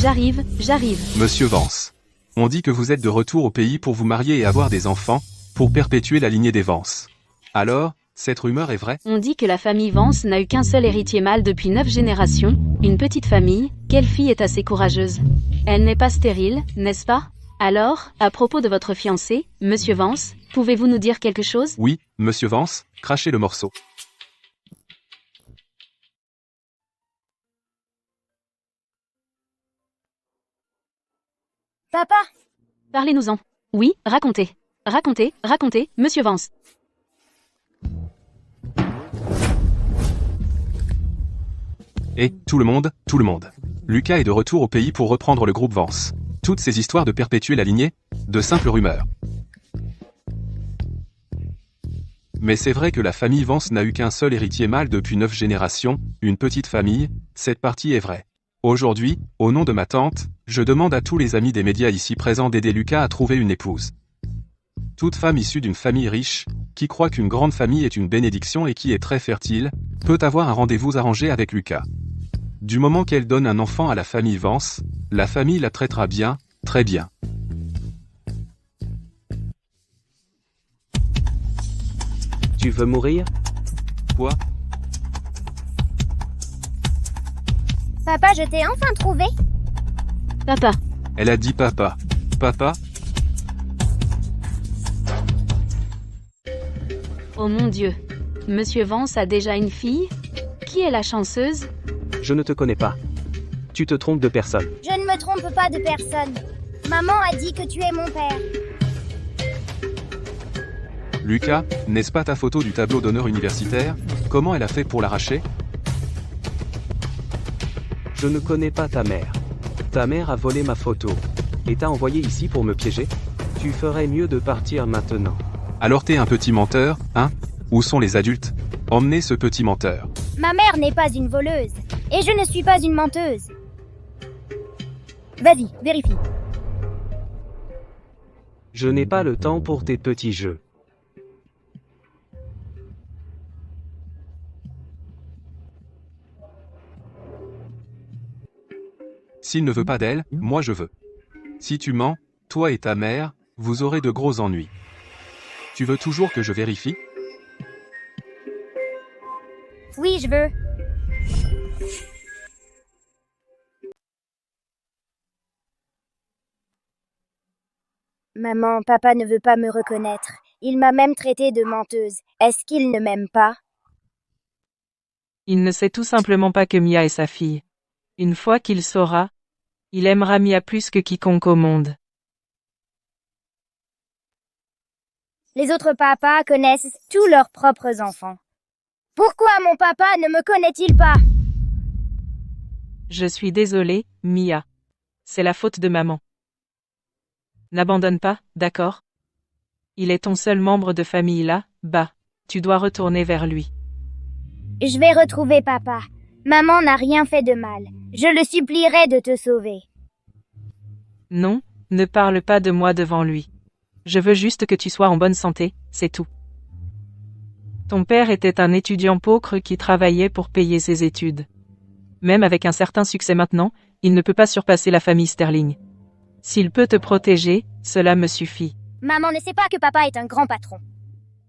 J'arrive, j'arrive. Monsieur Vance. On dit que vous êtes de retour au pays pour vous marier et avoir des enfants, pour perpétuer la lignée des Vance. Alors, cette rumeur est vraie? On dit que la famille Vance n'a eu qu'un seul héritier mâle depuis 9 générations, une petite famille. Quelle fille est assez courageuse? Elle n'est pas stérile, n'est-ce pas? Alors, à propos de votre fiancé, Monsieur Vance, pouvez-vous nous dire quelque chose? Oui, Monsieur Vance, crachez le morceau. Papa, Parlez-nous-en. Oui, racontez. Racontez, Monsieur Vance. Et, tout le monde. Lucas est de retour au pays pour reprendre le groupe Vance. Toutes ces histoires de perpétuer la lignée, de simples rumeurs. Mais c'est vrai que la famille Vance n'a eu qu'un seul héritier mâle depuis 9 générations, une petite famille, cette partie est vraie. Aujourd'hui, au nom de ma tante, je demande à tous les amis des médias ici présents d'aider Lucas à trouver une épouse. Toute femme issue d'une famille riche, qui croit qu'une grande famille est une bénédiction et qui est très fertile, peut avoir un rendez-vous arrangé avec Lucas. Du moment qu'elle donne un enfant à la famille Vance, la famille la traitera bien, très bien. Tu veux mourir? Quoi? papa, je t'ai enfin trouvé. Papa, Elle a dit papa. Papa? oh mon Dieu. Monsieur Vance a déjà une fille? Qui est la chanceuse? Je ne te connais pas. Tu te trompes de personne. Je ne me trompe pas de personne. Maman a dit que tu es mon père. Lucas, n'est-ce pas ta photo du tableau d'honneur universitaire? Comment elle a fait pour l'arracher? Je ne connais pas ta mère. Ta mère a volé ma photo. Et t'a envoyé ici pour me piéger? Tu ferais mieux de partir maintenant. Alors t'es un petit menteur, hein? Où sont les adultes? Emmenez ce petit menteur. Ma mère n'est pas une voleuse. Et je ne suis pas une menteuse. Vas-y, vérifie. Je n'ai pas le temps pour tes petits jeux. S'il ne veut pas d'elle, moi je veux. Si tu mens, toi et ta mère, vous aurez de gros ennuis. Tu veux toujours que je vérifie? Oui, je veux. Maman, papa ne veut pas me reconnaître. Il m'a même traitée de menteuse. Est-ce qu'il ne m'aime pas? Il ne sait tout simplement pas que Mia est sa fille. Une fois qu'il saura, il aimera Mia plus que quiconque au monde. Les autres papas connaissent tous leurs propres enfants. Pourquoi mon papa ne me connaît-il pas? Je suis désolée, Mia. C'est la faute de maman. N'abandonne pas, d'accord? Il est ton seul membre de famille là, bah, tu dois retourner vers lui. Je vais retrouver papa. Maman n'a rien fait de mal. Je le supplierai de te sauver. Non, ne parle pas de moi devant lui. Je veux juste que tu sois en bonne santé, c'est tout. Ton père était un étudiant pauvre qui travaillait pour payer ses études. Même avec un certain succès maintenant, il ne peut pas surpasser la famille Sterling. S'il peut te protéger, cela me suffit. Maman ne sait pas que papa est un grand patron.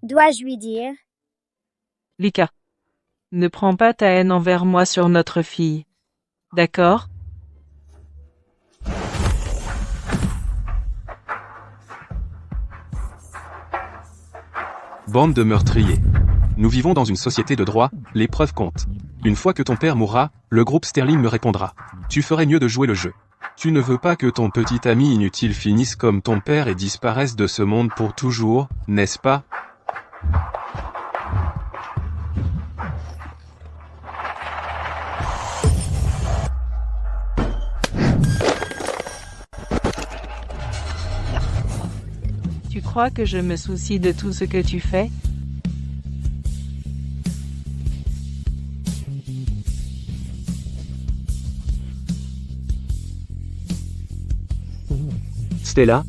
Dois-je lui dire? Lucas, ne prends pas ta haine envers moi sur notre fille. D'accord? Bande de meurtriers. Nous vivons dans une société de droit, les preuves comptent. Une fois que ton père mourra, le groupe Sterling me répondra. Tu ferais mieux de jouer le jeu. Tu ne veux pas que ton petit ami inutile finisse comme ton père et disparaisse de ce monde pour toujours, n'est-ce pas? Tu crois que je me soucie de tout ce que tu fais? Stella?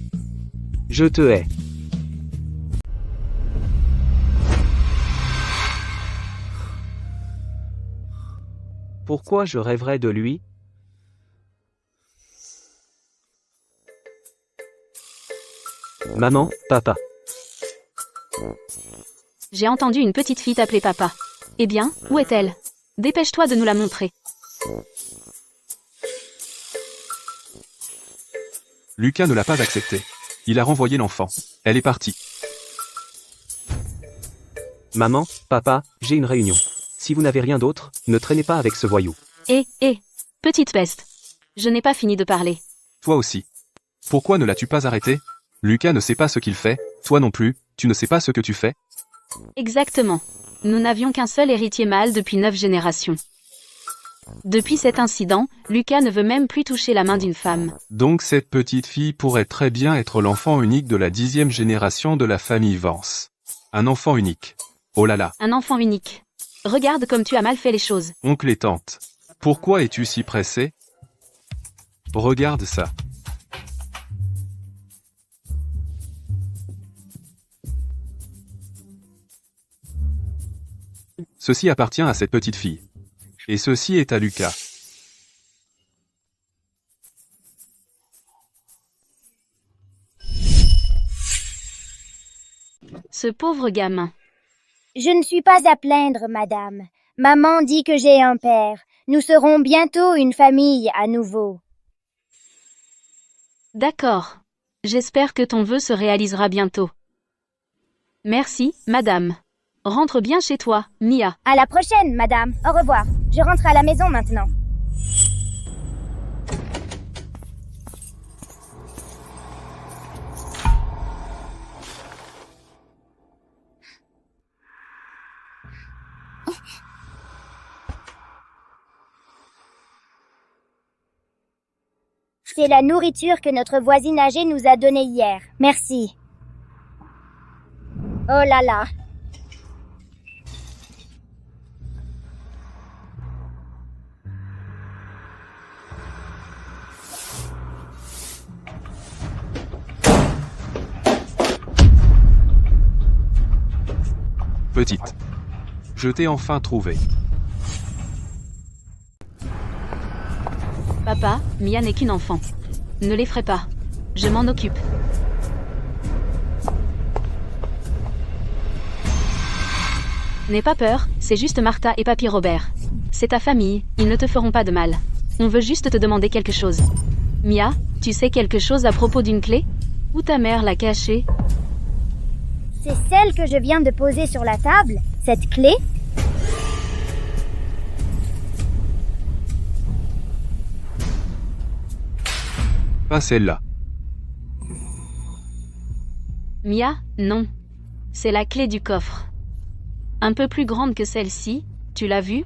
Je te hais. Pourquoi je rêverais de lui? Maman, papa. J'ai entendu une petite fille t'appeler papa. Eh bien, où est-elle? Dépêche-toi de nous la montrer. Lucas ne l'a pas accepté. Il a renvoyé l'enfant. Elle est partie. Maman, papa, j'ai une réunion. Si vous n'avez rien d'autre, ne traînez pas avec ce voyou. Petite peste. Je n'ai pas fini de parler. Toi aussi. Pourquoi ne l'as-tu pas arrêté? Lucas ne sait pas ce qu'il fait, toi non plus, tu ne sais pas ce que tu fais. Exactement. Nous n'avions qu'un seul héritier mâle depuis 9 générations. Depuis cet incident, Lucas ne veut même plus toucher la main d'une femme. Donc cette petite fille pourrait très bien être l'enfant unique de la 10e génération de la famille Vance. Un enfant unique. Oh là là. Un enfant unique. Regarde comme tu as mal fait les choses. Oncle et tante. Pourquoi es-tu si pressé? Regarde ça. Ceci appartient à cette petite fille. Et ceci est à Lucas. Ce pauvre gamin. Je ne suis pas à plaindre, madame. Maman dit que j'ai un père. Nous serons bientôt une famille à nouveau. D'accord. J'espère que ton vœu se réalisera bientôt. Merci, madame. Rentre bien chez toi, Mia. À la prochaine, madame. Au revoir. Je rentre à la maison maintenant. C'est la nourriture que notre voisine âgée nous a donnée hier. Merci. Oh là là. Petite. Je t'ai enfin trouvé. Papa, Mia n'est qu'une enfant. Ne l'effraie pas. Je m'en occupe. N'aie pas peur, c'est juste Martha et Papy Robert. C'est ta famille, ils ne te feront pas de mal. On veut juste te demander quelque chose. Mia, tu sais quelque chose à propos d'une clé? Où ta mère l'a cachée? C'est celle que je viens de poser sur la table? Cette clé? Pas celle-là. Mia, non. C'est la clé du coffre. Un peu plus grande que celle-ci, tu l'as vue?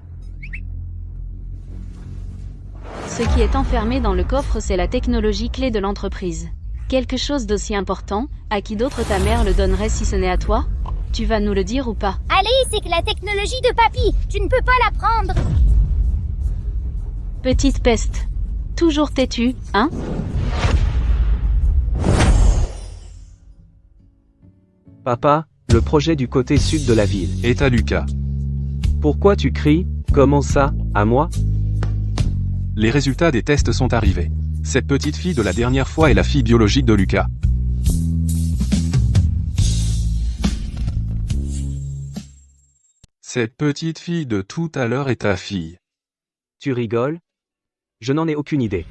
Ce qui est enfermé dans le coffre, c'est la technologie clé de l'entreprise. Quelque chose d'aussi important, à qui d'autre ta mère le donnerait si ce n'est à toi? Tu vas nous le dire ou pas? Allez, c'est que la technologie de papy. Tu ne peux pas la prendre. Petite peste. Toujours têtue, hein? Papa, le projet du côté sud de la ville. Et à Lucas. Pourquoi tu cries? Comment ça? À moi? Les résultats des tests sont arrivés. Cette petite fille de la dernière fois est la fille biologique de Lucas. Cette petite fille de tout à l'heure est ta fille. Tu rigoles? Je n'en ai aucune idée.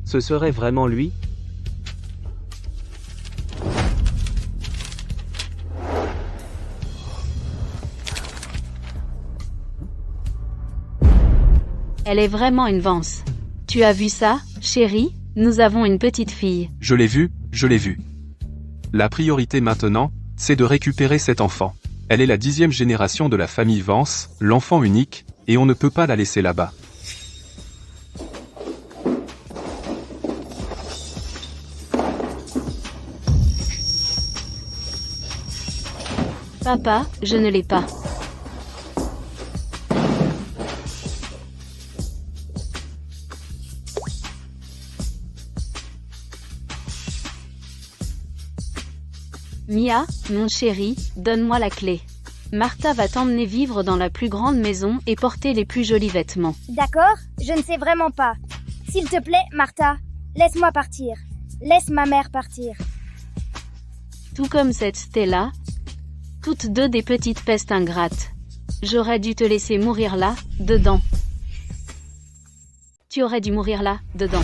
Ce serait vraiment lui? Elle est vraiment une Vance. Tu as vu ça, chérie? Nous avons une petite fille. Je l'ai vu, je l'ai vu. La priorité maintenant, c'est de récupérer cet enfant. Elle est la 10e génération de la famille Vance, l'enfant unique, et on ne peut pas la laisser là-bas. Papa, je ne l'ai pas. Mia, mon chéri, donne-moi la clé. Martha va t'emmener vivre dans la plus grande maison et porter les plus jolis vêtements. D'accord? Je ne sais vraiment pas. S'il te plaît, Martha, laisse-moi partir. Laisse ma mère partir. Tout comme cette Stella. Toutes deux des petites pestes ingrates. J'aurais dû te laisser mourir là, dedans. Tu aurais dû mourir là, dedans.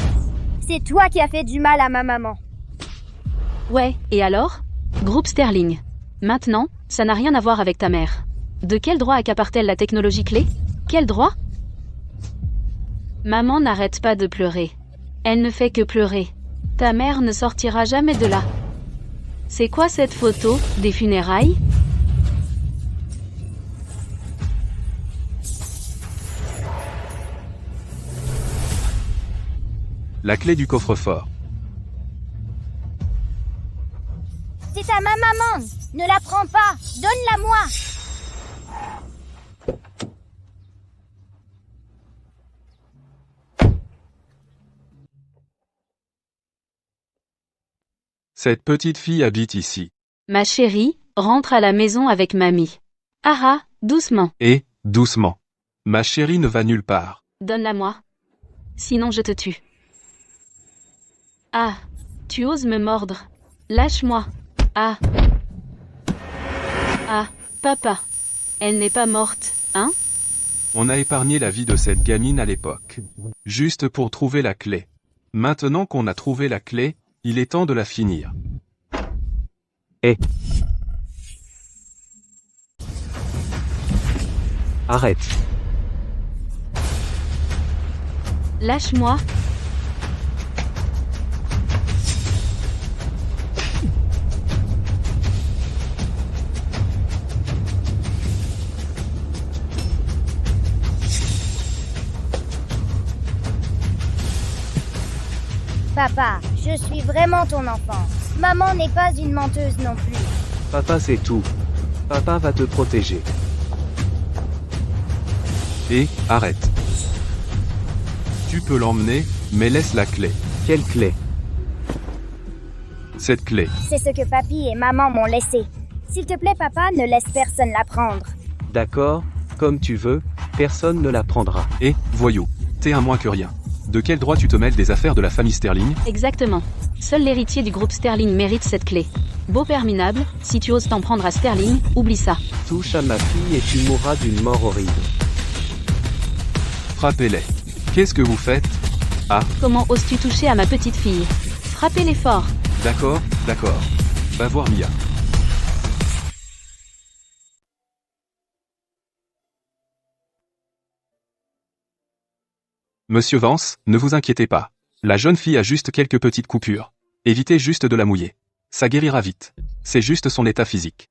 C'est toi qui as fait du mal à ma maman. Ouais, et alors? Groupe Sterling. Maintenant, ça n'a rien à voir avec ta mère. De quel droit accapare-t-elle la technologie clé? Quel droit? Maman n'arrête pas de pleurer. Elle ne fait que pleurer. Ta mère ne sortira jamais de là. C'est quoi cette photo, des funérailles? La clé du coffre-fort. C'est à ma maman. Ne la prends pas. Donne-la moi. Cette petite fille habite ici. Ma chérie, rentre à la maison avec mamie. Ah ah, doucement. Et, doucement. Ma chérie ne va nulle part. Donne-la moi. Sinon je te tue. Ah, tu oses me mordre. Lâche-moi. Ah. Ah, papa. Elle n'est pas morte, hein? On a épargné la vie de cette gamine à l'époque. Juste pour trouver la clé. Maintenant qu'on a trouvé la clé, il est temps de la finir. Arrête. Lâche-moi. Papa, je suis vraiment ton enfant. Maman n'est pas une menteuse non plus. Papa c'est tout. Papa va te protéger. Et, arrête. Tu peux l'emmener, mais laisse la clé. Quelle clé? Cette clé. C'est ce que papy et maman m'ont laissé. S'il te plaît, papa, ne laisse personne la prendre. D'accord, comme tu veux, personne ne la prendra. Et, voyou, t'es un moins que rien. De quel droit tu te mêles des affaires de la famille Sterling? Exactement. Seul l'héritier du groupe Sterling mérite cette clé. Beau-père minable, si tu oses t'en prendre à Sterling, oublie ça. Touche à ma fille et tu mourras d'une mort horrible. Frappez-les. Qu'est-ce que vous faites? Ah, Comment oses-tu toucher à ma petite fille? Frappez-les fort. d'accord, d'accord. Va voir Mia. Monsieur Vance, ne vous inquiétez pas. La jeune fille a juste quelques petites coupures. Évitez juste de la mouiller. Ça guérira vite. C'est juste son état physique.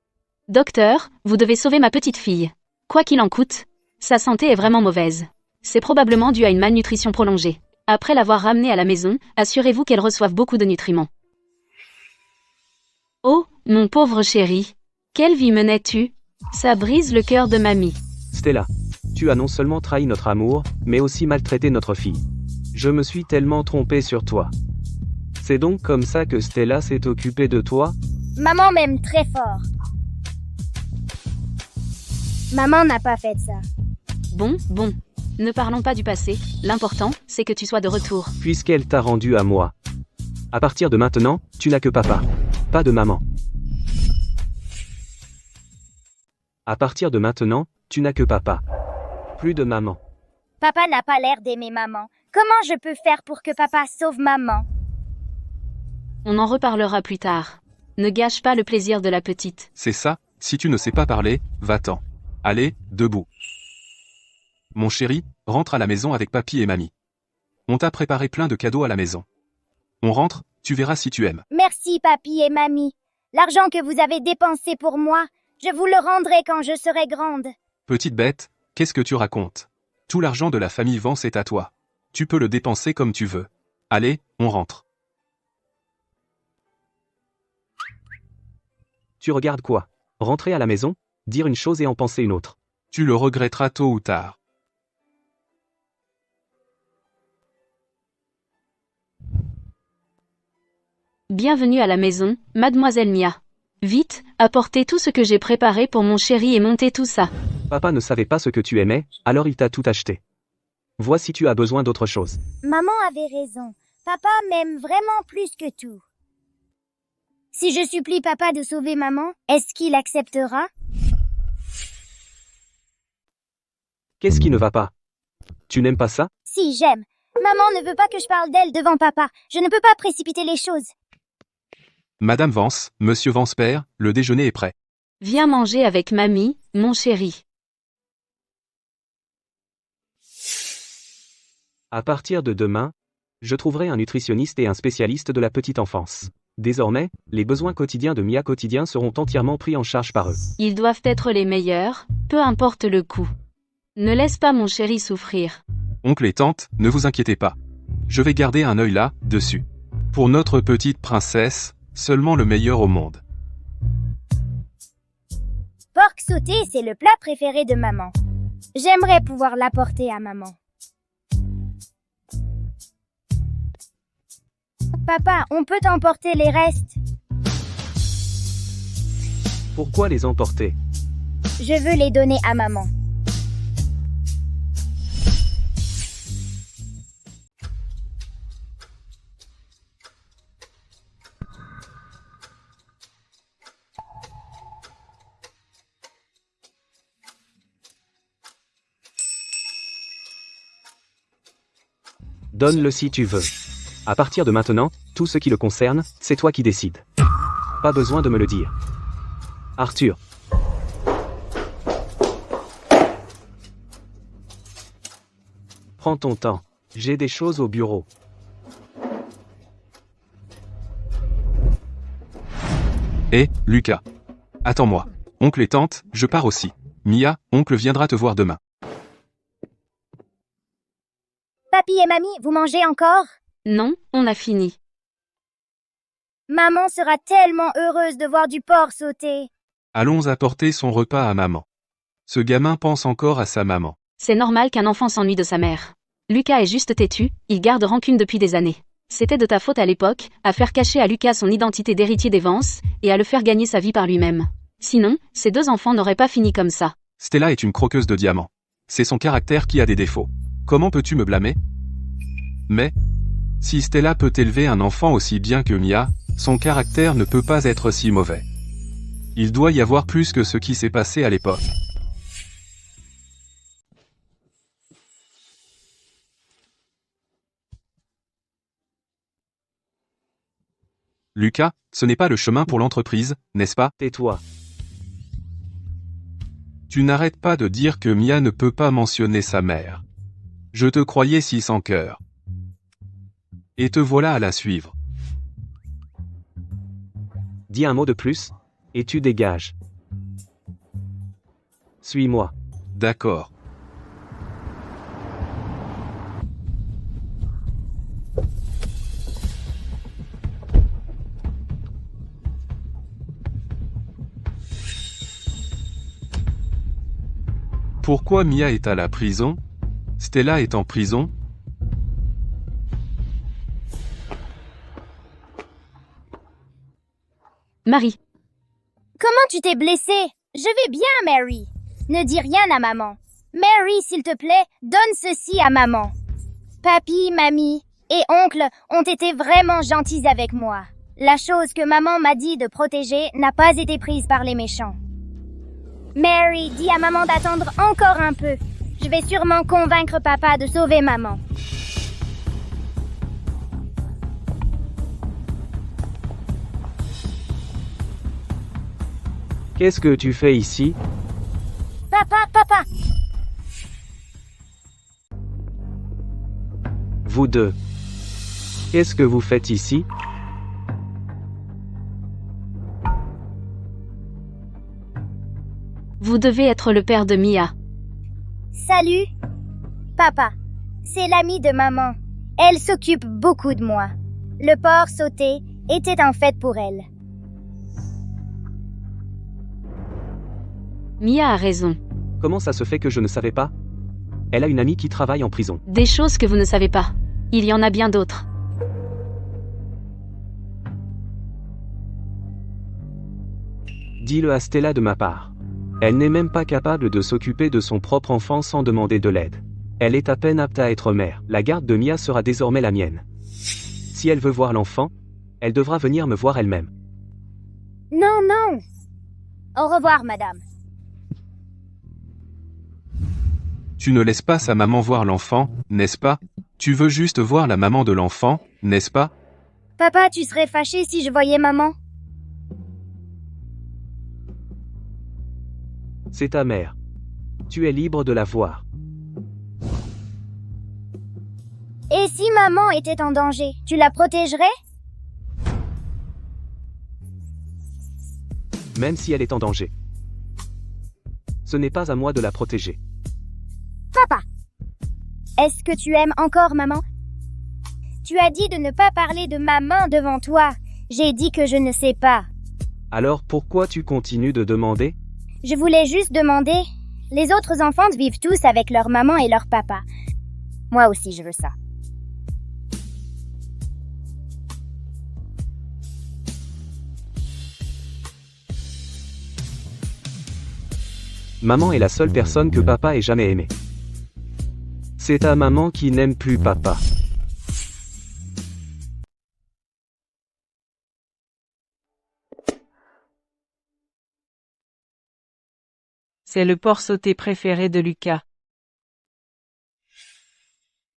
Docteur, vous devez sauver ma petite fille. Quoi qu'il en coûte, sa santé est vraiment mauvaise. C'est probablement dû à une malnutrition prolongée. Après l'avoir ramenée à la maison, assurez-vous qu'elle reçoive beaucoup de nutriments. Oh, mon pauvre chéri. Quelle vie menais-tu? Ça brise le cœur de mamie. Stella, tu as non seulement trahi notre amour, mais aussi maltraité notre fille. Je me suis tellement trompé sur toi. C'est donc comme ça que Stella s'est occupée de toi? Maman m'aime très fort. Maman n'a pas fait ça. Bon. Ne parlons pas du passé. L'important, c'est que tu sois de retour. Puisqu'elle t'a rendu à moi. À partir de maintenant, tu n'as que papa. Pas de maman. À partir de maintenant, tu n'as que papa. Plus de maman. Papa n'a pas l'air d'aimer maman. Comment je peux faire pour que papa sauve maman? On en reparlera plus tard. Ne gâche pas le plaisir de la petite. C'est ça, si tu ne sais pas parler, va-t'en. Allez, debout. Mon chéri, rentre à la maison avec papy et mamie. On t'a préparé plein de cadeaux à la maison. On rentre, tu verras si tu aimes. Merci papy et mamie. L'argent que vous avez dépensé pour moi, je vous le rendrai quand je serai grande. Petite bête, qu'est-ce que tu racontes? Tout l'argent de la famille Vance est à toi. Tu peux le dépenser comme tu veux. Allez, on rentre. Tu regardes quoi? Rentrer à la maison, dire une chose et en penser une autre. Tu le regretteras tôt ou tard. Bienvenue à la maison, mademoiselle Mia. Vite, apportez tout ce que j'ai préparé pour mon chéri et montez tout ça. Papa ne savait pas ce que tu aimais, alors il t'a tout acheté. Vois si tu as besoin d'autre chose. Maman avait raison. Papa m'aime vraiment plus que tout. Si je supplie papa de sauver maman, est-ce qu'il acceptera? Qu'est-ce qui ne va pas? Tu n'aimes pas ça? Si, j'aime. Maman ne veut pas que je parle d'elle devant papa. Je ne peux pas précipiter les choses. Madame Vance, Monsieur Vance père, le déjeuner est prêt. Viens manger avec mamie, mon chéri. À partir de demain, je trouverai un nutritionniste et un spécialiste de la petite enfance. Désormais, les besoins quotidiens de Mia quotidiens seront entièrement pris en charge par eux. Ils doivent être les meilleurs, peu importe le coût. Ne laisse pas mon chéri souffrir. Oncle et tante, ne vous inquiétez pas. Je vais garder un œil là, dessus. Pour notre petite princesse, seulement le meilleur au monde. Porc sauté, c'est le plat préféré de maman. J'aimerais pouvoir l'apporter à maman. Papa, on peut emporter les restes. Pourquoi les emporter? Je veux les donner à maman. Donne-le si tu veux. À partir de maintenant, tout ce qui le concerne, c'est toi qui décides. Pas besoin de me le dire. Arthur. Prends ton temps. J'ai des choses au bureau. Hé, Lucas. Attends-moi. Oncle et tante, je pars aussi. Mia, oncle viendra te voir demain. Papy et mamie, vous mangez encore? Non, on a fini. Maman sera tellement heureuse de voir du porc sauté. Allons apporter son repas à maman. Ce gamin pense encore à sa maman. C'est normal qu'un enfant s'ennuie de sa mère. Lucas est juste têtu, il garde rancune depuis des années. C'était de ta faute à l'époque, à faire cacher à Lucas son identité d'héritier des Vance, et à le faire gagner sa vie par lui-même. Sinon, ces deux enfants n'auraient pas fini comme ça. Stella est une croqueuse de diamants. C'est son caractère qui a des défauts. Comment peux-tu me blâmer? Mais, si Stella peut élever un enfant aussi bien que Mia, son caractère ne peut pas être si mauvais. Il doit y avoir plus que ce qui s'est passé à l'époque. Lucas, ce n'est pas le chemin pour l'entreprise, n'est-ce pas? Tais-toi. Tu n'arrêtes pas de dire que Mia ne peut pas mentionner sa mère. Je te croyais si sans cœur. Et te voilà à la suivre. Dis un mot de plus, et tu dégages. Suis-moi. D'accord. Pourquoi Mia est à la prison? Stella est en prison? Marie, Comment tu t'es blessée? Je vais bien, Mary. Ne dis rien à maman. Mary, s'il te plaît, donne ceci à maman. Papy, mamie et oncle ont été vraiment gentils avec moi. La chose que maman m'a dit de protéger n'a pas été prise par les méchants. Mary, dis à maman d'attendre encore un peu. Je vais sûrement convaincre papa de sauver maman. Qu'est-ce que tu fais ici? Papa. Vous deux. Qu'est-ce que vous faites ici? vous devez être le père de Mia. Salut. Papa, c'est l'ami de maman. Elle s'occupe beaucoup de moi. Le porc sauté était un fait pour elle. Mia a raison. Comment ça se fait que je ne savais pas? Elle a une amie qui travaille en prison. Des choses que vous ne savez pas. Il y en a bien d'autres. Dis-le à Stella de ma part. Elle n'est même pas capable de s'occuper de son propre enfant sans demander de l'aide. Elle est à peine apte à être mère. La garde de Mia sera désormais la mienne. Si elle veut voir l'enfant, elle devra venir me voir elle-même. Non, non. Au revoir, madame. Tu ne laisses pas sa maman voir l'enfant, n'est-ce pas? Tu veux juste voir la maman de l'enfant, n'est-ce pas? Papa, tu serais fâché si je voyais maman? C'est ta mère. Tu es libre de la voir. Et si maman était en danger, tu la protégerais? Même si elle est en danger. Ce n'est pas à moi de la protéger. Papa, est-ce que tu aimes encore maman? Tu as dit de ne pas parler de maman devant toi. J'ai dit que je ne sais pas. Alors pourquoi tu continues de demander? Je voulais juste demander. Les autres enfants vivent tous avec leur maman et leur papa. Moi aussi, je veux ça. Maman est la seule personne que papa ait jamais aimée. C'est ta maman qui n'aime plus papa. C'est le porc sauté préféré de Lucas.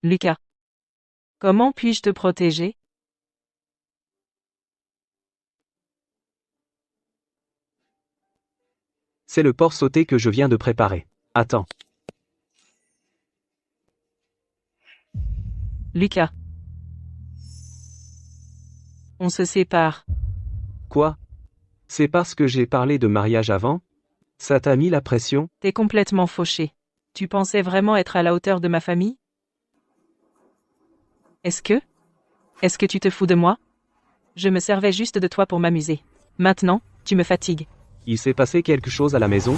Lucas. Comment puis-je te protéger? C'est le porc sauté que je viens de préparer. Attends. Lucas. On se sépare. Quoi? C'est parce que j'ai parlé de mariage avant? Ça t'a mis la pression? T'es complètement fauché. Tu pensais vraiment être à la hauteur de ma famille? Est-ce que tu te fous de moi? Je me servais juste de toi pour m'amuser. Maintenant, tu me fatigues. Il s'est passé quelque chose à la maison?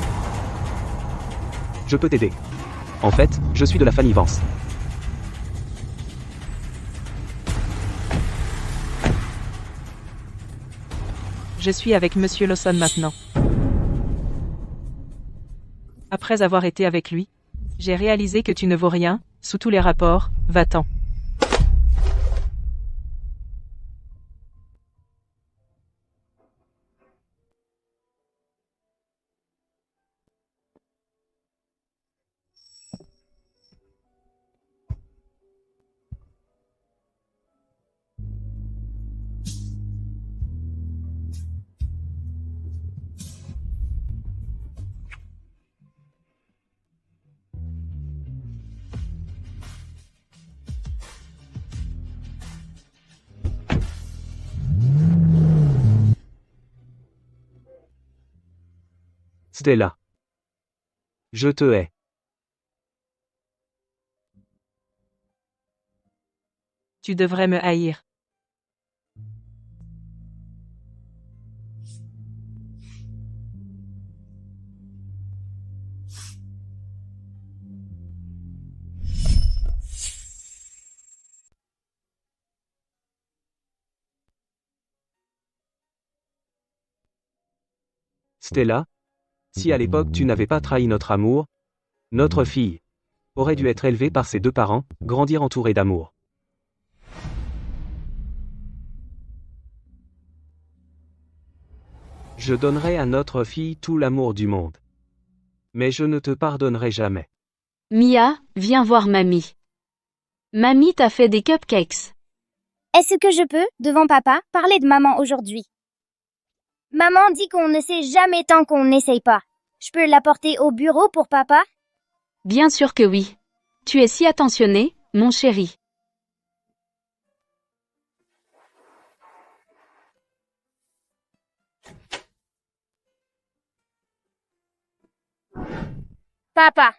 Je peux t'aider. En fait, je suis de la famille Vance. Je suis avec Monsieur Lawson maintenant. Après avoir été avec lui, j'ai réalisé que tu ne vaux rien, sous tous les rapports, va-t'en. Stella. Je te hais. Tu devrais me haïr. Stella, si à l'époque tu n'avais pas trahi notre amour, notre fille aurait dû être élevée par ses deux parents, grandir entourée d'amour. Je donnerai à notre fille tout l'amour du monde. Mais je ne te pardonnerai jamais. Mia, viens voir mamie. Mamie t'a fait des cupcakes. Est-ce que je peux, devant papa, parler de maman aujourd'hui? Maman dit qu'on ne sait jamais tant qu'on n'essaye pas. Je peux l'apporter au bureau pour papa? Bien sûr que oui. Tu es si attentionné, mon chéri. Papa,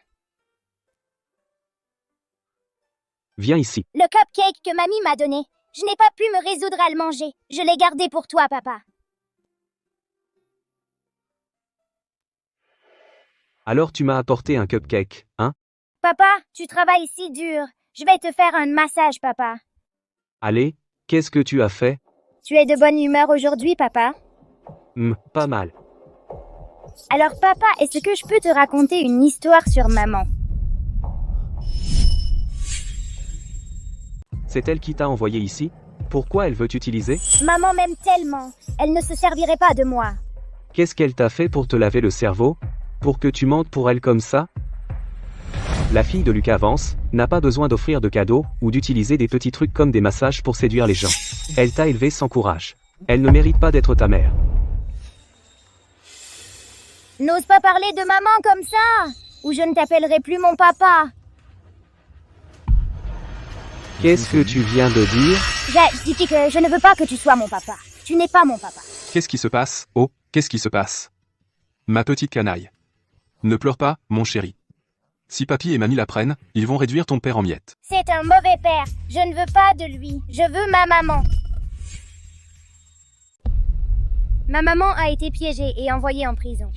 Viens ici. le cupcake que mamie m'a donné, je n'ai pas pu me résoudre à le manger. Je l'ai gardé pour toi, papa. Alors tu m'as apporté un cupcake, hein? Papa, tu travailles si dur. Je vais te faire un massage, papa. Allez, qu'est-ce que tu as fait? Tu es de bonne humeur aujourd'hui, papa? Pas mal. Alors papa, est-ce que je peux te raconter une histoire sur maman? C'est elle qui t'a envoyé ici? Pourquoi elle veut t'utiliser? Maman m'aime tellement, elle ne se servirait pas de moi. Qu'est-ce qu'elle t'a fait pour te laver le cerveau? Pour que tu mentes pour elle comme ça? La fille de Lucas Vance n'a pas besoin d'offrir de cadeaux ou d'utiliser des petits trucs comme des massages pour séduire les gens. Elle t'a élevé sans courage. Elle ne mérite pas d'être ta mère. N'ose pas parler de maman comme ça, ou je ne t'appellerai plus mon papa. Qu'est-ce que tu viens de dire? J'ai dit que je ne veux pas que tu sois mon papa. Tu n'es pas mon papa. Qu'est-ce qui se passe? Oh, qu'est-ce qui se passe? Ma petite canaille. Ne pleure pas, mon chéri. Si papy et mamie l'apprennent, ils vont réduire ton père en miettes. C'est un mauvais père. Je ne veux pas de lui. Je veux ma maman. Ma maman a été piégée et envoyée en prison.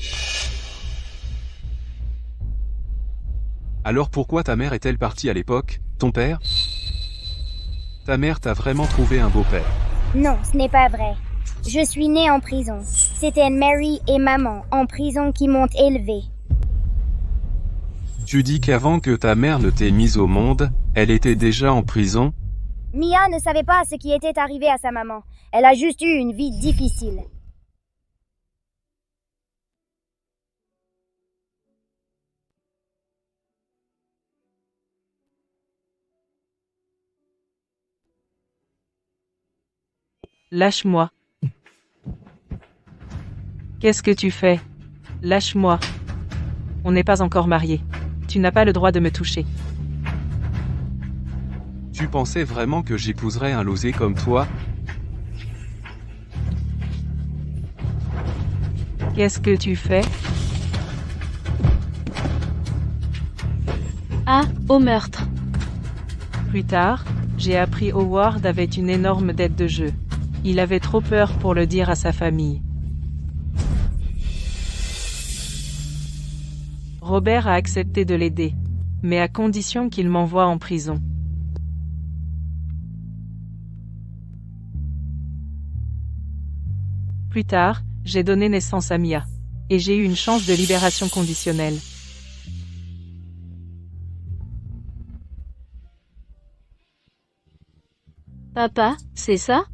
Alors pourquoi ta mère est-elle partie à l'époque, ton père? Ta mère t'a vraiment trouvé un beau-père. Non, ce n'est pas vrai. Je suis née en prison. C'était Mary et maman en prison qui m'ont élevée. Tu dis qu'avant que ta mère ne t'ait mise au monde, elle était déjà en prison? Mia ne savait pas ce qui était arrivé à sa maman. Elle a juste eu une vie difficile. Lâche-moi. Qu'est-ce que tu fais? Lâche-moi. On n'est pas encore mariés. Tu n'as pas le droit de me toucher. Tu pensais vraiment que j'épouserais un losé comme toi? Qu'est-ce que tu fais? Ah, au meurtre. Plus tard, j'ai appris Howard avait une énorme dette de jeu. Il avait trop peur pour le dire à sa famille. Robert a accepté de l'aider, mais à condition qu'il m'envoie en prison. Plus tard, j'ai donné naissance à Mia, et j'ai eu une chance de libération conditionnelle. Papa, c'est ça?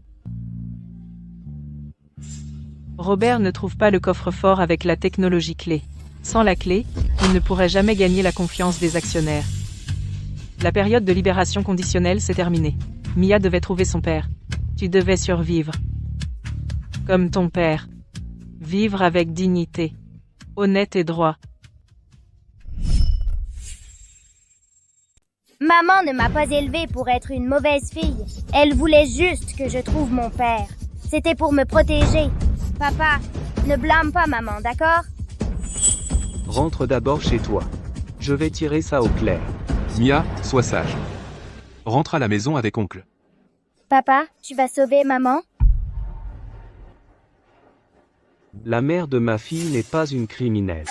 Robert ne trouve pas le coffre-fort avec la technologie clé. Sans la clé, il ne pourrait jamais gagner la confiance des actionnaires. La période de libération conditionnelle s'est terminée. Mia devait trouver son père. Tu devais survivre. Comme ton père. Vivre avec dignité. Honnête et droit. Maman ne m'a pas élevée pour être une mauvaise fille. Elle voulait juste que je trouve mon père. C'était pour me protéger. Papa, ne blâme pas maman, d'accord? Rentre d'abord chez toi. Je vais tirer ça au clair. Mia, sois sage. Rentre à la maison avec oncle. Papa, tu vas sauver maman? La mère de ma fille n'est pas une criminelle.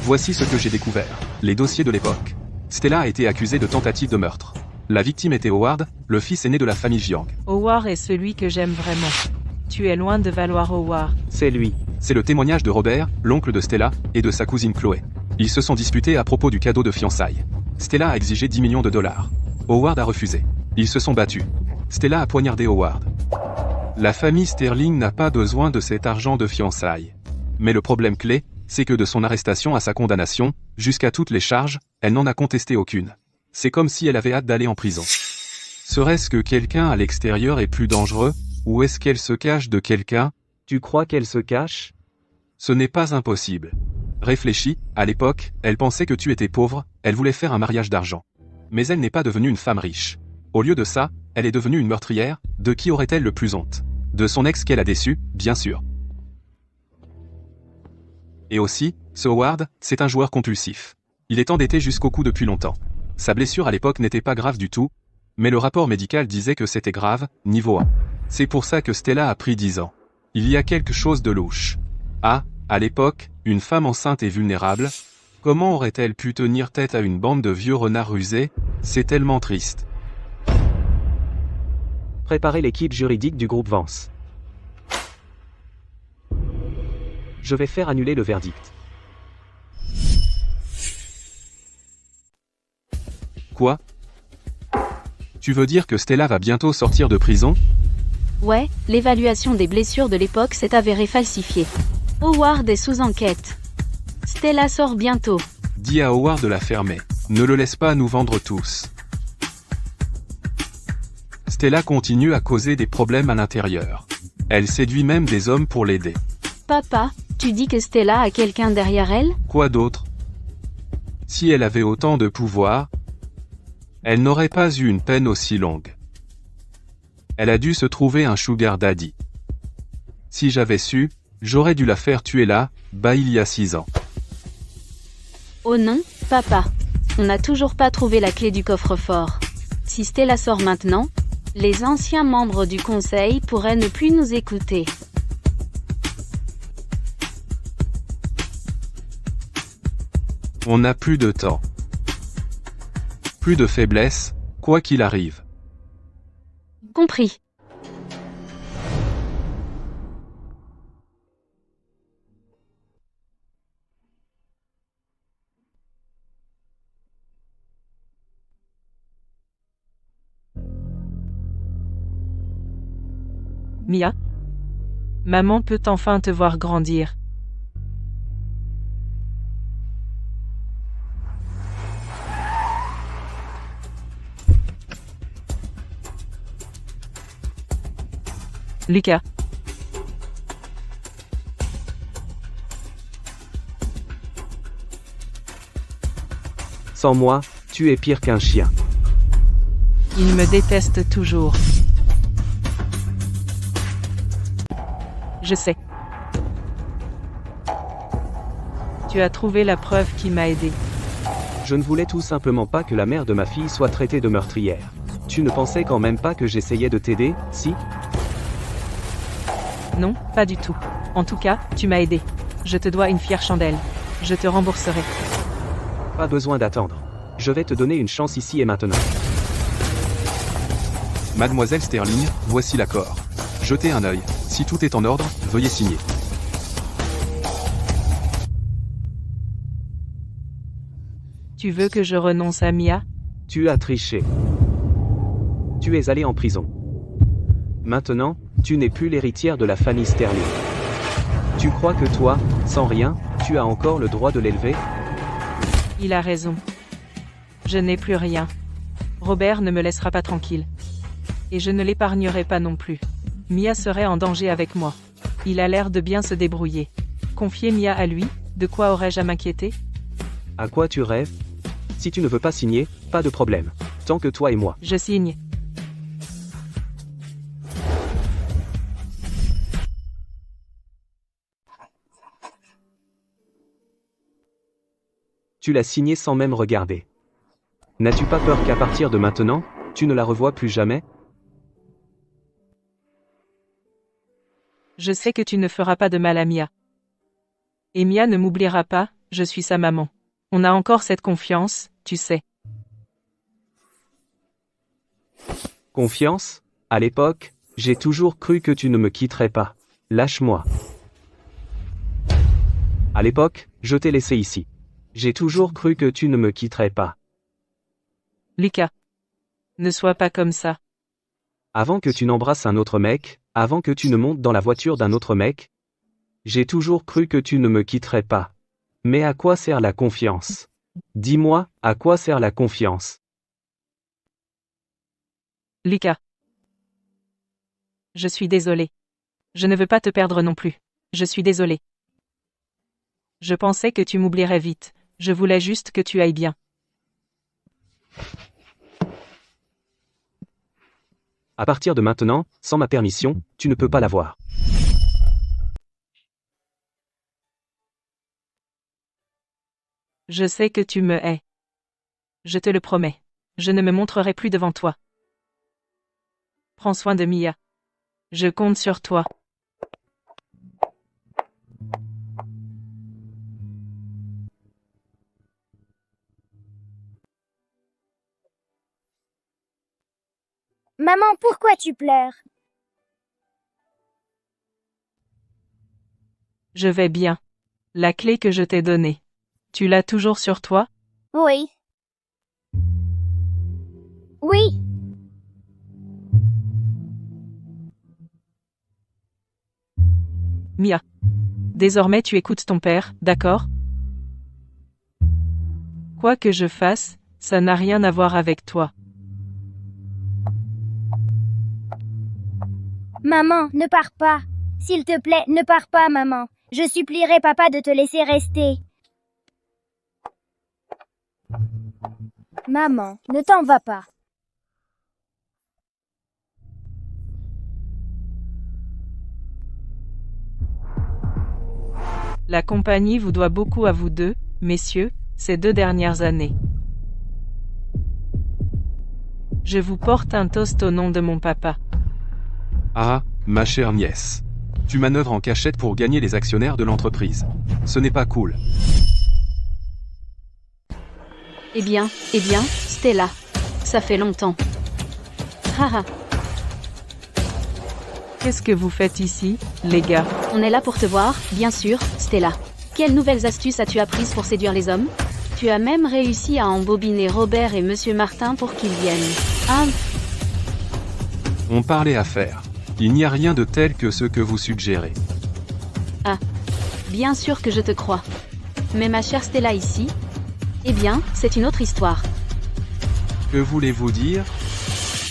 Voici ce que j'ai découvert. Les dossiers de l'époque. Stella a été accusée de tentative de meurtre. La victime était Howard, le fils aîné de la famille Jiang. Howard est celui que j'aime vraiment. Tu es loin de valoir Howard. C'est lui. C'est le témoignage de Robert, l'oncle de Stella, et de sa cousine Chloé. Ils se sont disputés à propos du cadeau de fiançailles. Stella a exigé 10 millions de dollars. Howard a refusé. Ils se sont battus. Stella a poignardé Howard. La famille Sterling n'a pas besoin de cet argent de fiançailles. Mais le problème clé, c'est que de son arrestation à sa condamnation, jusqu'à toutes les charges, elle n'en a contesté aucune. C'est comme si elle avait hâte d'aller en prison. Serait-ce que quelqu'un à l'extérieur est plus dangereux, ou est-ce qu'elle se cache de quelqu'un? Tu crois qu'elle se cache? Ce n'est pas impossible. Réfléchis, à l'époque, elle pensait que tu étais pauvre, elle voulait faire un mariage d'argent. Mais elle n'est pas devenue une femme riche. Au lieu de ça, elle est devenue une meurtrière. De qui aurait-elle le plus honte? De son ex qu'elle a déçu, bien sûr. Et aussi, ce Howard, c'est un joueur compulsif. Il est endetté jusqu'au cou depuis longtemps. Sa blessure à l'époque n'était pas grave du tout, mais le rapport médical disait que c'était grave, niveau 1. C'est pour ça que Stella a pris 10 ans. Il y a quelque chose de louche. Ah, à l'époque, une femme enceinte et vulnérable, comment aurait-elle pu tenir tête à une bande de vieux renards rusés? C'est tellement triste. Préparez l'équipe juridique du groupe Vance. Je vais faire annuler le verdict. Quoi? Tu veux dire que Stella va bientôt sortir de prison? Ouais, l'évaluation des blessures de l'époque s'est avérée falsifiée. Howard est sous enquête. Stella sort bientôt. Dis à Howard de la fermer. Ne le laisse pas nous vendre tous. Stella continue à causer des problèmes à l'intérieur. Elle séduit même des hommes pour l'aider. Papa, tu dis que Stella a quelqu'un derrière elle? Quoi d'autre? Si elle avait autant de pouvoir, elle n'aurait pas eu une peine aussi longue. Elle a dû se trouver un sugar daddy. Si j'avais su, j'aurais dû la faire tuer là, bas il y a 6 ans. Oh non, papa. On n'a toujours pas trouvé la clé du coffre-fort. Si Stella sort maintenant, les anciens membres du conseil pourraient ne plus nous écouter. On n'a plus de temps. Plus de faiblesse, quoi qu'il arrive. Compris. Mia? Maman peut enfin te voir grandir. Lucas. Sans moi, tu es pire qu'un chien. Il me déteste toujours. Je sais. Tu as trouvé la preuve qui m'a aidé. Je ne voulais tout simplement pas que la mère de ma fille soit traitée de meurtrière. Tu ne pensais quand même pas que j'essayais de t'aider, si? Non, pas du tout. En tout cas, tu m'as aidé. Je te dois une fière chandelle. Je te rembourserai. Pas besoin d'attendre. Je vais te donner une chance ici et maintenant. Mademoiselle Sterling, voici l'accord. Jetez un œil. Si tout est en ordre, veuillez signer. Tu veux que je renonce à Mia? Tu as triché. Tu es allé en prison. Maintenant, tu n'es plus l'héritière de la famille Sterling. Tu crois que toi, sans rien, tu as encore le droit de l'élever? Il a raison. Je n'ai plus rien. Robert ne me laissera pas tranquille. Et je ne l'épargnerai pas non plus. Mia serait en danger avec moi. Il a l'air de bien se débrouiller. Confier Mia à lui, de quoi aurais-je à m'inquiéter? À quoi tu rêves? Si tu ne veux pas signer, pas de problème. Tant que toi et moi. Je signe. Tu l'as signé sans même regarder. N'as-tu pas peur qu'à partir de maintenant, tu ne la revois plus jamais? Je sais que tu ne feras pas de mal à Mia. Et Mia ne m'oubliera pas, je suis sa maman. On a encore cette confiance, tu sais. Confiance? À l'époque, j'ai toujours cru que tu ne me quitterais pas. Lâche-moi. À l'époque, je t'ai laissé ici. J'ai toujours cru que tu ne me quitterais pas. Lucas. Ne sois pas comme ça. Avant que tu n'embrasses un autre mec, avant que tu ne montes dans la voiture d'un autre mec, j'ai toujours cru que tu ne me quitterais pas. Mais à quoi sert la confiance? Dis-moi, à quoi sert la confiance? Lucas. Je suis désolé. Je ne veux pas te perdre non plus. Je suis désolé. Je pensais que tu m'oublierais vite. Je voulais juste que tu ailles bien. À partir de maintenant, sans ma permission, tu ne peux pas la voir. Je sais que tu me hais. Je te le promets. Je ne me montrerai plus devant toi. Prends soin de Mia. Je compte sur toi. Maman, pourquoi tu pleures? Je vais bien. La clé que je t'ai donnée. Tu l'as toujours sur toi? Oui. Oui. Mia. Désormais tu écoutes ton père, d'accord? Quoi que je fasse, ça n'a rien à voir avec toi. Maman, ne pars pas. S'il te plaît, ne pars pas, maman. Je supplierai papa de te laisser rester. Maman, ne t'en vas pas. La compagnie vous doit beaucoup à vous deux, messieurs, ces 2 dernières années. Je vous porte un toast au nom de mon papa. Ah, ma chère nièce. Tu manœuvres en cachette pour gagner les actionnaires de l'entreprise. Ce n'est pas cool. Eh bien, Stella. Ça fait longtemps. Haha, Qu'est-ce que vous faites ici, les gars? on est là pour te voir, bien sûr, Stella. Quelles nouvelles astuces as-tu apprises pour séduire les hommes? Tu as même réussi à embobiner Robert et Monsieur Martin pour qu'ils viennent. Ah, On parlait affaires. Il n'y a rien de tel que ce que vous suggérez. bien sûr que je te crois. Mais ma chère Stella ici? Eh bien, c'est une autre histoire. Que voulez-vous dire?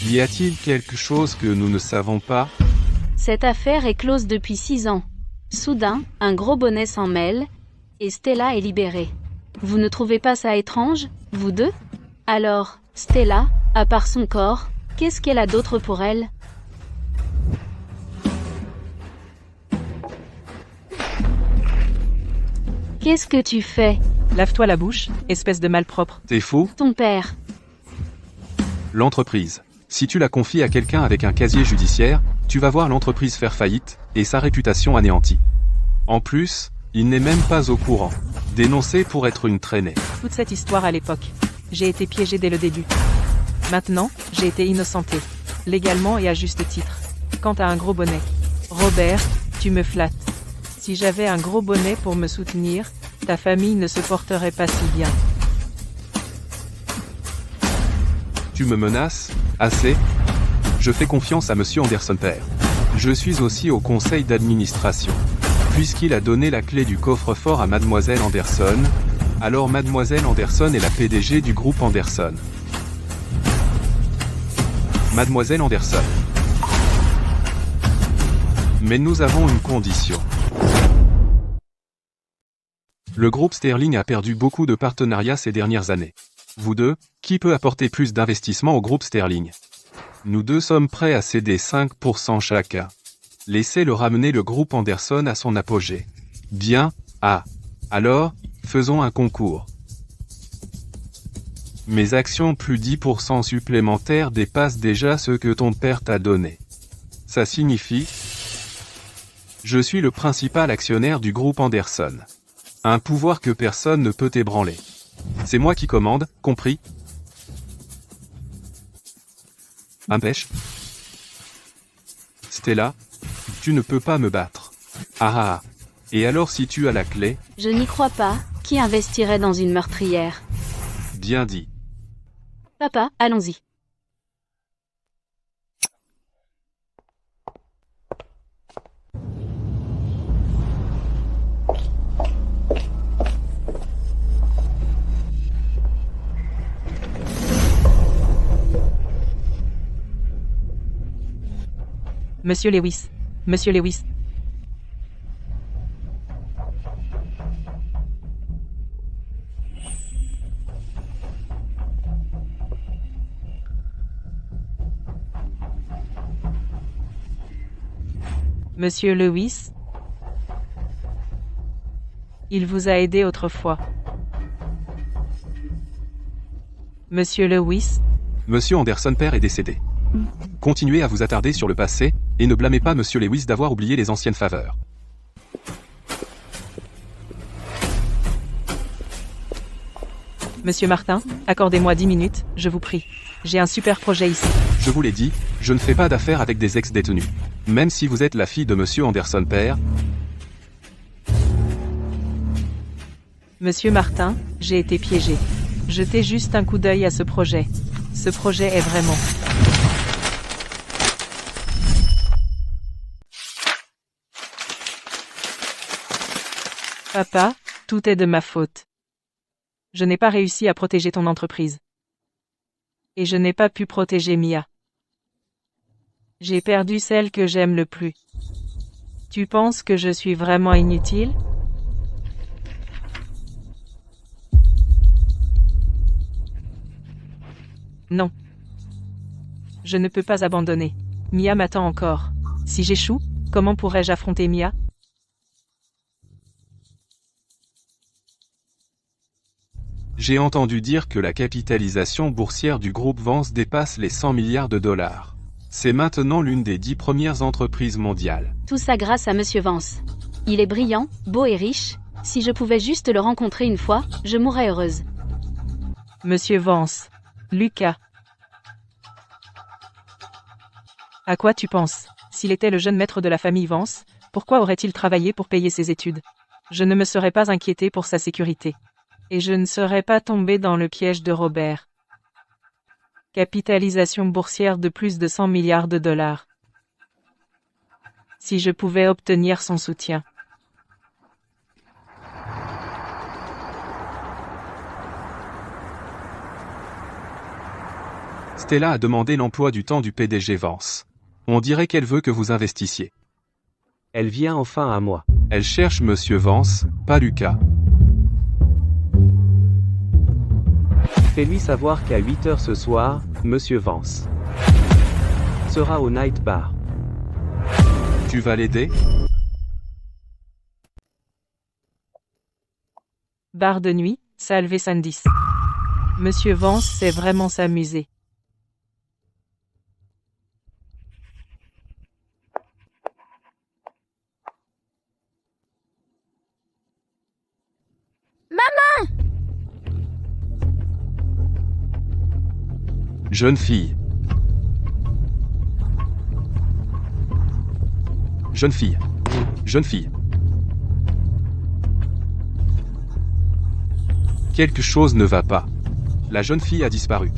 Y a-t-il quelque chose que nous ne savons pas? Cette affaire est close depuis 6 ans. Soudain, un gros bonnet s'en mêle, et Stella est libérée. Vous ne trouvez pas ça étrange, vous deux? Alors, Stella, à part son corps, qu'est-ce qu'elle a d'autre pour elle? Qu'est-ce que tu fais? Lave-toi la bouche, espèce de malpropre. T'es fou? Ton père. L'entreprise. Si tu la confies à quelqu'un avec un casier judiciaire, tu vas voir l'entreprise faire faillite, et sa réputation anéantie. En plus, il n'est même pas au courant. Dénoncé pour être une traînée. Toute cette histoire à l'époque. J'ai été piégé dès le début. Maintenant, j'ai été innocenté. Légalement et à juste titre. Quant à un gros bonnet. Robert, tu me flattes. Si j'avais un gros bonnet pour me soutenir, ta famille ne se porterait pas si bien. Tu me menaces? Assez? Je fais confiance à Monsieur Anderson père. Je suis aussi au conseil d'administration. Puisqu'il a donné la clé du coffre-fort à Mademoiselle Anderson, alors Mademoiselle Anderson est la PDG du groupe Anderson. Mademoiselle Anderson. Mais nous avons une condition. Le groupe Sterling a perdu beaucoup de partenariats ces dernières années. Vous deux, qui peut apporter plus d'investissement au groupe Sterling? Nous deux sommes prêts à céder 5% chacun. Laissez-le ramener le groupe Anderson à son apogée. Bien, alors, faisons un concours. Mes actions plus 10% supplémentaires dépassent déjà ce que ton père t'a donné. Ça signifie... Je suis le principal actionnaire du groupe Anderson. Un pouvoir que personne ne peut ébranler. C'est moi qui commande, compris? Empêche. Stella, tu ne peux pas me battre. Ah. Et alors si tu as la clé? Je n'y crois pas. Qui investirait dans une meurtrière? Bien dit. Papa, allons-y. Monsieur Lewis. Monsieur Lewis. Monsieur Lewis. Il vous a aidé autrefois. Monsieur Lewis. Monsieur Anderson père est décédé. Continuez à vous attarder sur le passé, et ne blâmez pas Monsieur Lewis d'avoir oublié les anciennes faveurs. Monsieur Martin, accordez-moi 10 minutes, je vous prie. J'ai un super projet ici. Je vous l'ai dit, je ne fais pas d'affaires avec des ex-détenus. Même si vous êtes la fille de Monsieur Anderson père. Monsieur Martin, j'ai été piégé. Jetez juste un coup d'œil à ce projet. Ce projet est vraiment... Papa, tout est de ma faute. Je n'ai pas réussi à protéger ton entreprise. Et je n'ai pas pu protéger Mia. J'ai perdu celle que j'aime le plus. Tu penses que je suis vraiment inutile? Non. Je ne peux pas abandonner. Mia m'attend encore. Si j'échoue, comment pourrais-je affronter Mia? J'ai entendu dire que la capitalisation boursière du groupe Vance dépasse les 100 milliards de dollars. C'est maintenant l'une des 10 premières entreprises mondiales. Tout ça grâce à Monsieur Vance. Il est brillant, beau et riche. Si je pouvais juste le rencontrer une fois, je mourrais heureuse. Monsieur Vance. Lucas. À quoi tu penses? S'il était le jeune maître de la famille Vance, pourquoi aurait-il travaillé pour payer ses études? Je ne me serais pas inquiété pour sa sécurité. Et je ne serais pas tombé dans le piège de Robert. Capitalisation boursière de plus de 100 milliards de dollars. Si je pouvais obtenir son soutien. Stella a demandé l'emploi du temps du PDG Vance. On dirait qu'elle veut que vous investissiez. Elle vient enfin à moi. Elle cherche Monsieur Vance, pas Lucas. Fais-lui savoir qu'à 8h ce soir, Monsieur Vance sera au Night Bar. Tu vas l'aider? Bar de nuit, Salve Sandis. Monsieur Vance sait vraiment s'amuser. Jeune fille. Jeune fille. Jeune fille. Quelque chose ne va pas. La jeune fille a disparu.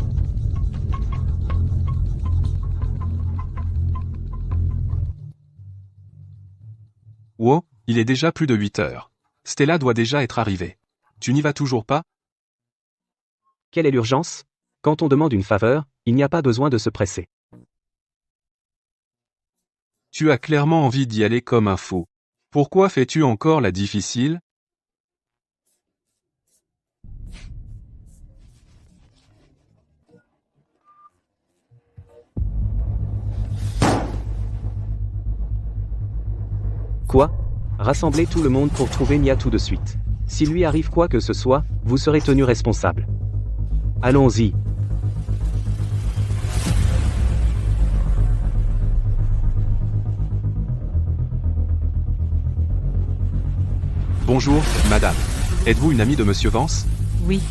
Wow, il est déjà plus de 8 heures. Stella doit déjà être arrivée. Tu n'y vas toujours pas? Quelle est l'urgence? Quand on demande une faveur, il n'y a pas besoin de se presser. Tu as clairement envie d'y aller comme un fou. Pourquoi fais-tu encore la difficile? Quoi? Rassemblez tout le monde pour trouver Mia tout de suite. S'il lui arrive quoi que ce soit, vous serez tenu responsable. Allons-y. Bonjour, madame. Êtes-vous une amie de Monsieur Vance? Oui.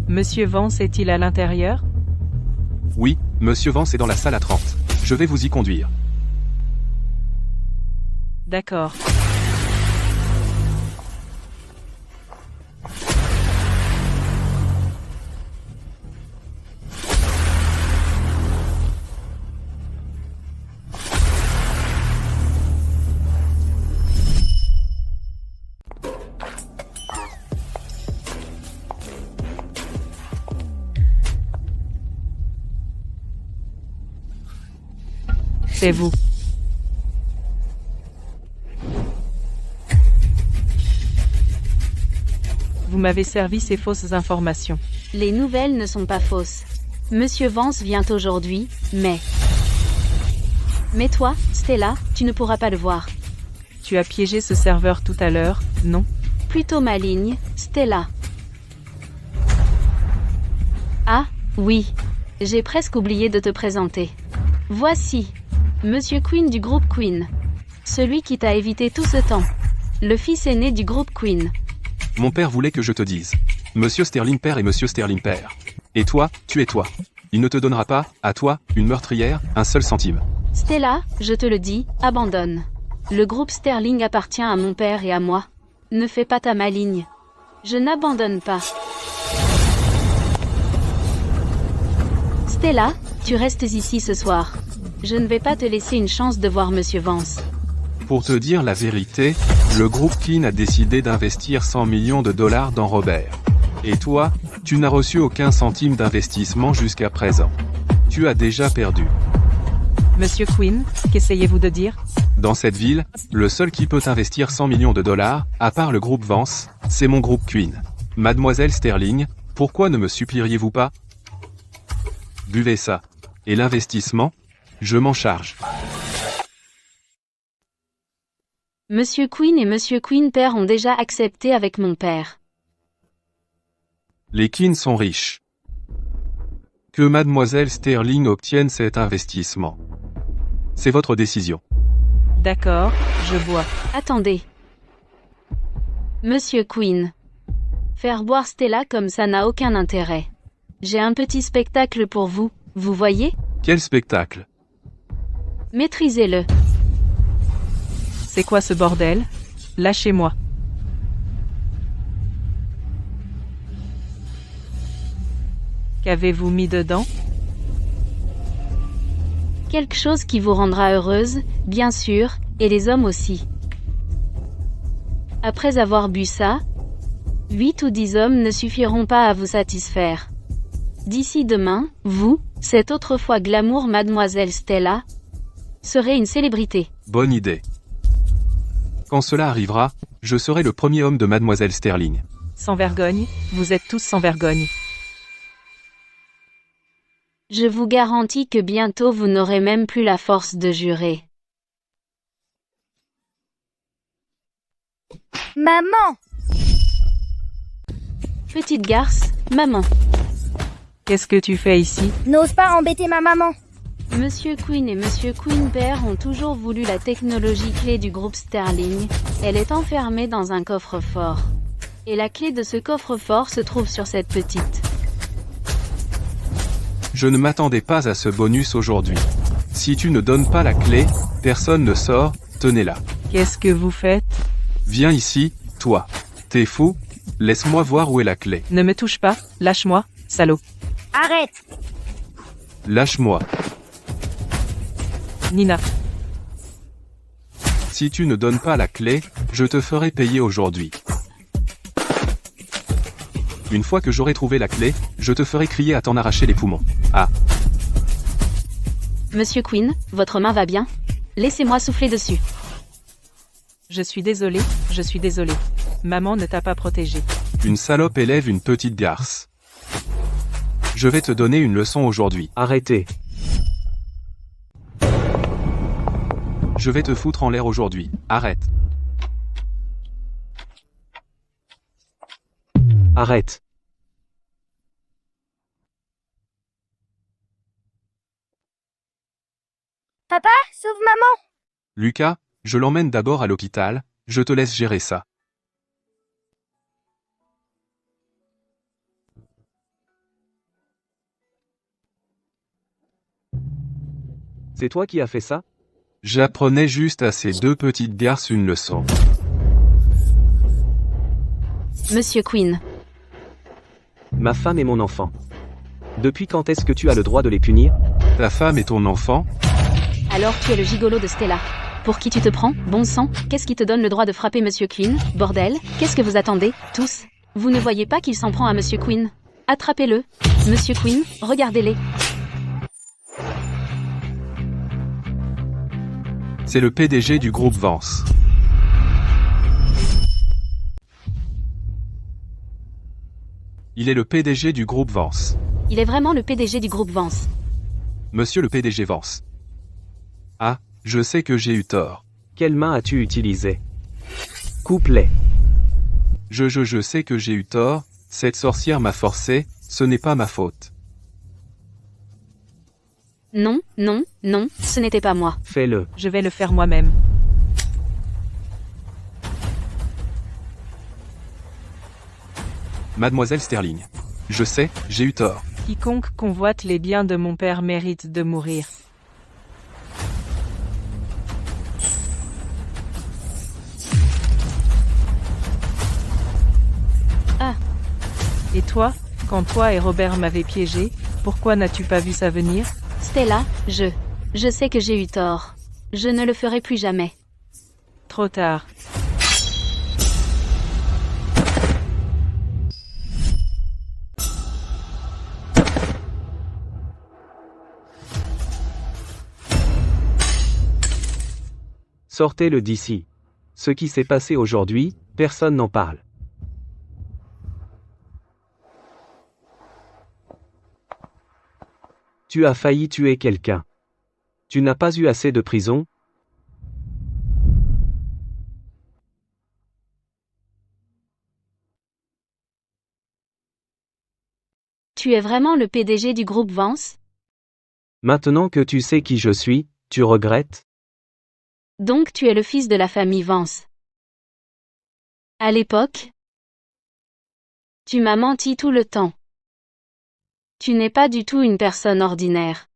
Monsieur Vance est-il à l'intérieur? Oui, Monsieur Vance est dans la salle à 30. Je vais vous y conduire. D'accord. C'est vous. Vous m'avez servi ces fausses informations. Les nouvelles ne sont pas fausses. Monsieur Vance vient aujourd'hui, mais... Mais toi, Stella, tu ne pourras pas le voir. Tu as piégé ce serveur tout à l'heure, non? Plutôt maligne, Stella. Ah, oui. J'ai presque oublié de te présenter. Voici. Monsieur Queen du groupe Queen. Celui qui t'a évité tout ce temps. Le fils aîné du groupe Queen. Mon père voulait que je te dise. Monsieur Sterling père et Monsieur Sterling père. Et toi, tu es toi. Il ne te donnera pas, à toi, une meurtrière, un seul centime. Stella, je te le dis, abandonne. Le groupe Sterling appartient à mon père et à moi. Ne fais pas ta maligne. Je n'abandonne pas. Stella, tu restes ici ce soir. Je ne vais pas te laisser une chance de voir Monsieur Vance. Pour te dire la vérité, le groupe Keane a décidé d'investir 100 millions de dollars dans Robert. Et toi, tu n'as reçu aucun centime d'investissement jusqu'à présent. Tu as déjà perdu. Monsieur Quinn, qu'essayez-vous de dire? Dans cette ville, le seul qui peut investir 100 millions de dollars, à part le groupe Vance, c'est mon groupe Queen. Mademoiselle Sterling, pourquoi ne me supplieriez-vous pas? Buvez ça. Et l'investissement? Je m'en charge. Monsieur Quinn et Monsieur Quinn père ont déjà accepté avec mon père. Les Keane sont riches. Que Mademoiselle Sterling obtienne cet investissement. C'est votre décision. D'accord, je bois. Attendez. Monsieur Quinn. Faire boire Stella comme ça n'a aucun intérêt. J'ai un petit spectacle pour vous, vous voyez? Quel spectacle? Maîtrisez-le. C'est quoi ce bordel? Lâchez-moi. Qu'avez-vous mis dedans? Quelque chose qui vous rendra heureuse, bien sûr, et les hommes aussi. Après avoir bu ça, 8 ou 10 hommes ne suffiront pas à vous satisfaire. D'ici demain, vous, cette autrefois glamour Mademoiselle Stella, serez une célébrité. Bonne idée. Quand cela arrivera, je serai le premier homme de Mademoiselle Sterling. Sans vergogne, vous êtes tous sans vergogne. Je vous garantis que bientôt vous n'aurez même plus la force de jurer. Maman! Petite garce, maman. Qu'est-ce que tu fais ici? N'ose pas embêter ma maman. Monsieur Quinn et Monsieur Quinn père ont toujours voulu la technologie clé du groupe Sterling. Elle est enfermée dans un coffre-fort. Et la clé de ce coffre-fort se trouve sur cette petite. Je ne m'attendais pas à ce bonus aujourd'hui. Si tu ne donnes pas la clé, personne ne sort, tenez-la. Qu'est-ce que vous faites? Viens ici, toi. T'es fou? Laisse-moi voir où est la clé. Ne me touche pas, lâche-moi, salaud. Arrête! Lâche-moi. Nina. Si tu ne donnes pas la clé, je te ferai payer aujourd'hui. Une fois que j'aurai trouvé la clé, je te ferai crier à t'en arracher les poumons. Ah. Monsieur Quinn, votre main va bien? Laissez-moi souffler dessus. Je suis désolé. Maman ne t'a pas protégé. Une salope élève une petite garce. Je vais te donner une leçon aujourd'hui. Arrêtez. Je vais te foutre en l'air aujourd'hui. Arrête. Arrête. Papa, sauve maman! Lucas, je l'emmène d'abord à l'hôpital, je te laisse gérer ça. C'est toi qui as fait ça? J'apprenais juste à ces deux petites garces une leçon. Monsieur Quinn. Ma femme et mon enfant. Depuis quand est-ce que tu as le droit de les punir? Ta femme et ton enfant? Alors tu es le gigolo de Stella. Pour qui tu te prends, bon sang? Qu'est-ce qui te donne le droit de frapper Monsieur Quinn? Bordel, qu'est-ce que vous attendez, tous? Vous ne voyez pas qu'il s'en prend à Monsieur Quinn? Attrapez-le. Monsieur Quinn, regardez-les. C'est le PDG du groupe Vance. Il est le PDG du groupe Vance. Il est vraiment le PDG du groupe Vance. Monsieur le PDG Vance. Ah, je sais que j'ai eu tort. Quelle main as-tu utilisée? Coupe-les. Je sais que j'ai eu tort, cette sorcière m'a forcé, ce n'est pas ma faute. Non, non, non, ce n'était pas moi. Fais-le. Je vais le faire moi-même. Mademoiselle Sterling. Je sais, j'ai eu tort. Quiconque convoite les biens de mon père mérite de mourir. Et toi, quand toi et Robert m'avez piégé, pourquoi n'as-tu pas vu ça venir? Stella, je sais que j'ai eu tort. Je ne le ferai plus jamais. Trop tard. Sortez-le d'ici. Ce qui s'est passé aujourd'hui, personne n'en parle. Tu as failli tuer quelqu'un. Tu n'as pas eu assez de prison? Tu es vraiment le PDG du groupe Vance? Maintenant que tu sais qui je suis, tu regrettes? Donc tu es le fils de la famille Vance. À l'époque, tu m'as menti tout le temps. Tu n'es pas du tout une personne ordinaire.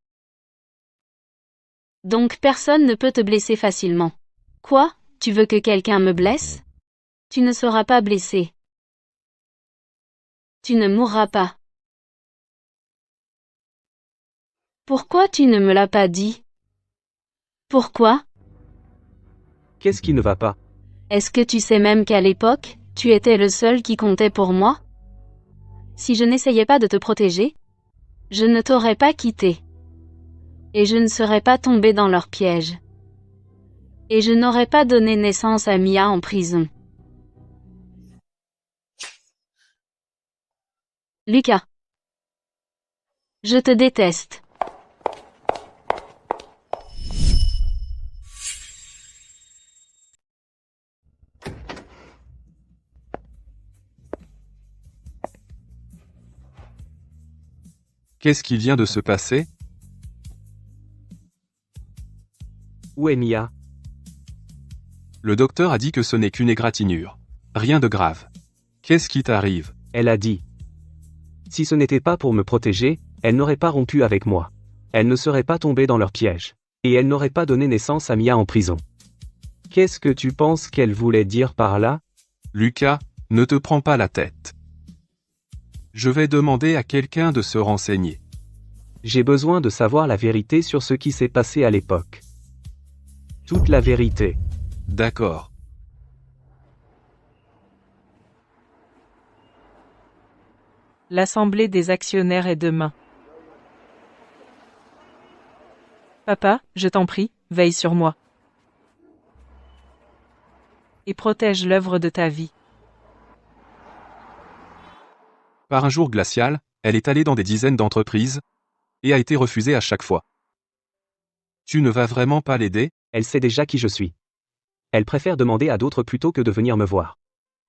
Donc personne ne peut te blesser facilement. Quoi? Tu veux que quelqu'un me blesse? Tu ne seras pas blessé. Tu ne mourras pas. Pourquoi tu ne me l'as pas dit? Pourquoi? Qu'est-ce qui ne va pas? Est-ce que tu sais même qu'à l'époque, tu étais le seul qui comptait pour moi? Si je n'essayais pas de te protéger, je ne t'aurais pas quitté. Et je ne serais pas tombé dans leur piège. Et je n'aurais pas donné naissance à Mia en prison. Lucas. Je te déteste. Qu'est-ce qui vient de se passer? Où est Mia? Le docteur a dit que ce n'est qu'une égratignure. Rien de grave. Qu'est-ce qui t'arrive? Elle a dit. Si ce n'était pas pour me protéger, elle n'aurait pas rompu avec moi. Elle ne serait pas tombée dans leur piège. Et elle n'aurait pas donné naissance à Mia en prison. Qu'est-ce que tu penses qu'elle voulait dire par là? Lucas, ne te prends pas la tête. Je vais demander à quelqu'un de se renseigner. J'ai besoin de savoir la vérité sur ce qui s'est passé à l'époque. Toute la vérité. D'accord. L'assemblée des actionnaires est demain. Papa, je t'en prie, veille sur moi. Et protège l'œuvre de ta vie. Par un jour glacial, elle est allée dans des dizaines d'entreprises et a été refusée à chaque fois. Tu ne vas vraiment pas l'aider? Elle sait déjà qui je suis. Elle préfère demander à d'autres plutôt que de venir me voir.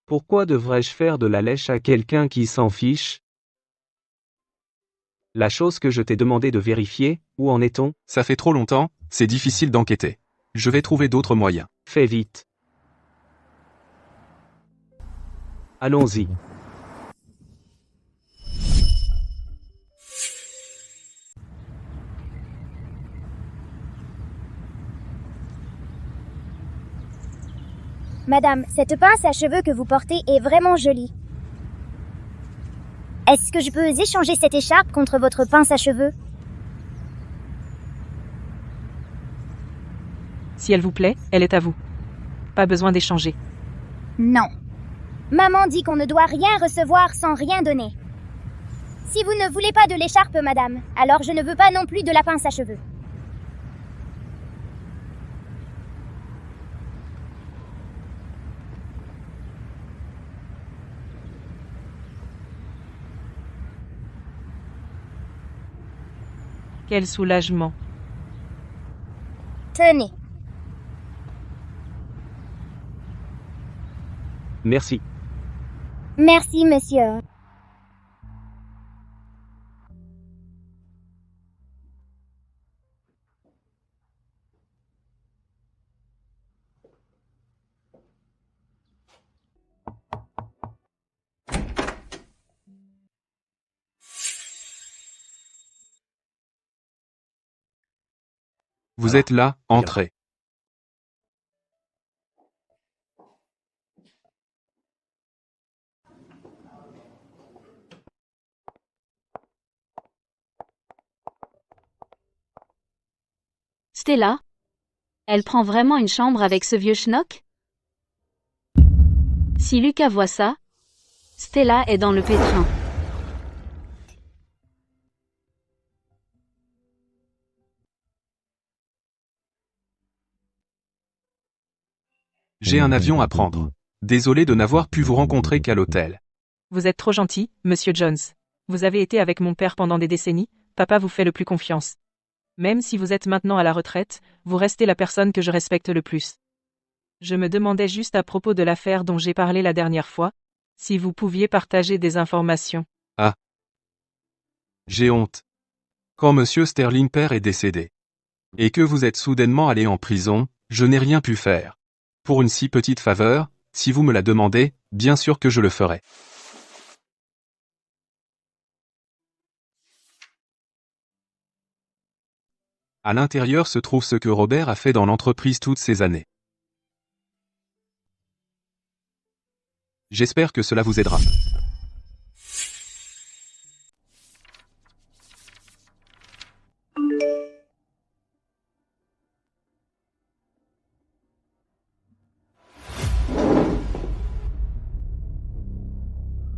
Pourquoi devrais-je faire de la lèche à quelqu'un qui s'en fiche? La chose que je t'ai demandé de vérifier, où en est-on? Ça fait trop longtemps, c'est difficile d'enquêter. Je vais trouver d'autres moyens. Fais vite. Allons-y. Madame, cette pince à cheveux que vous portez est vraiment jolie. Est-ce que je peux échanger cette écharpe contre votre pince à cheveux? Si elle vous plaît, elle est à vous. Pas besoin d'échanger. Non. Maman dit qu'on ne doit rien recevoir sans rien donner. Si vous ne voulez pas de l'écharpe, madame, alors je ne veux pas non plus de la pince à cheveux. Quel soulagement. Tenez. Merci. Merci, monsieur. Vous êtes là, entrez. Stella? Elle prend vraiment une chambre avec ce vieux schnock? Si Lucas voit ça, Stella est dans le pétrin. J'ai un avion à prendre. Désolé de n'avoir pu vous rencontrer qu'à l'hôtel. Vous êtes trop gentil, Monsieur Jones. Vous avez été avec mon père pendant des décennies, papa vous fait le plus confiance. Même si vous êtes maintenant à la retraite, vous restez la personne que je respecte le plus. Je me demandais juste à propos de l'affaire dont j'ai parlé la dernière fois, si vous pouviez partager des informations. J'ai honte. Quand monsieur Sterling père est décédé, et que vous êtes soudainement allé en prison, je n'ai rien pu faire. Pour une si petite faveur, si vous me la demandez, bien sûr que je le ferai. À l'intérieur se trouve ce que Robert a fait dans l'entreprise toutes ces années. J'espère que cela vous aidera.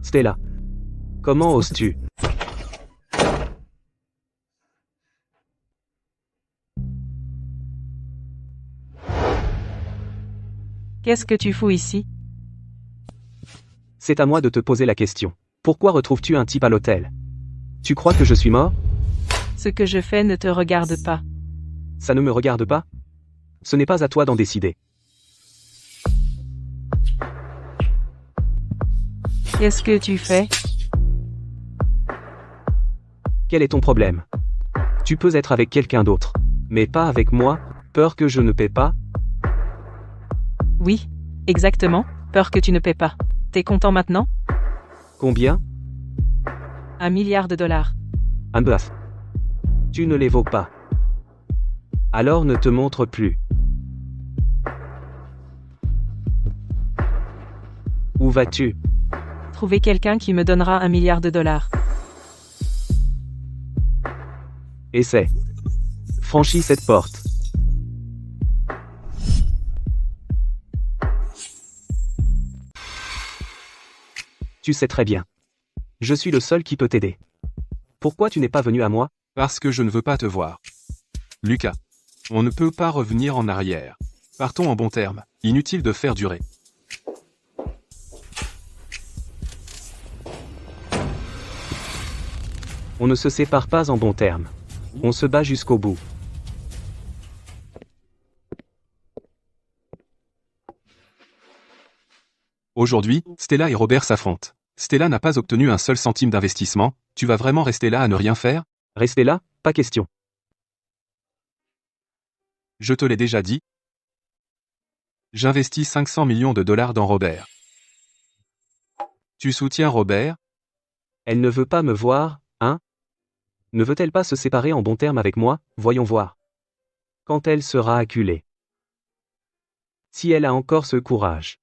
Stella. Comment oses-tu? Qu'est-ce que tu fous ici? C'est à moi de te poser la question. Pourquoi retrouves-tu un type à l'hôtel? Tu crois que je suis mort? Ce que je fais ne te regarde pas. Ça ne me regarde pas? Ce n'est pas à toi d'en décider. Qu'est-ce que tu fais? Quel est ton problème? Tu peux être avec quelqu'un d'autre, mais pas avec moi, peur que je ne paie pas? Oui, exactement, peur que tu ne paies pas. T'es content maintenant? Combien? 1 milliard de dollars. Un bluff. Tu ne les vaux pas. Alors ne te montre plus. Où vas-tu? Trouver quelqu'un qui me donnera 1 milliard de dollars. Essaie. Franchis cette porte. Tu sais très bien. Je suis le seul qui peut t'aider. Pourquoi tu n'es pas venu à moi? Parce que je ne veux pas te voir. Lucas. On ne peut pas revenir en arrière. Partons en bons termes. Inutile de faire durer. On ne se sépare pas en bons termes. On se bat jusqu'au bout. Aujourd'hui, Stella et Robert s'affrontent. Stella n'a pas obtenu un seul centime d'investissement. Tu vas vraiment rester là à ne rien faire? Restez là, pas question. Je te l'ai déjà dit. J'investis 500 millions de dollars dans Robert. Tu soutiens Robert? Elle ne veut pas me voir, hein? Ne veut-elle pas se séparer en bons termes avec moi? Voyons voir. Quand elle sera acculée. Si elle a encore ce courage.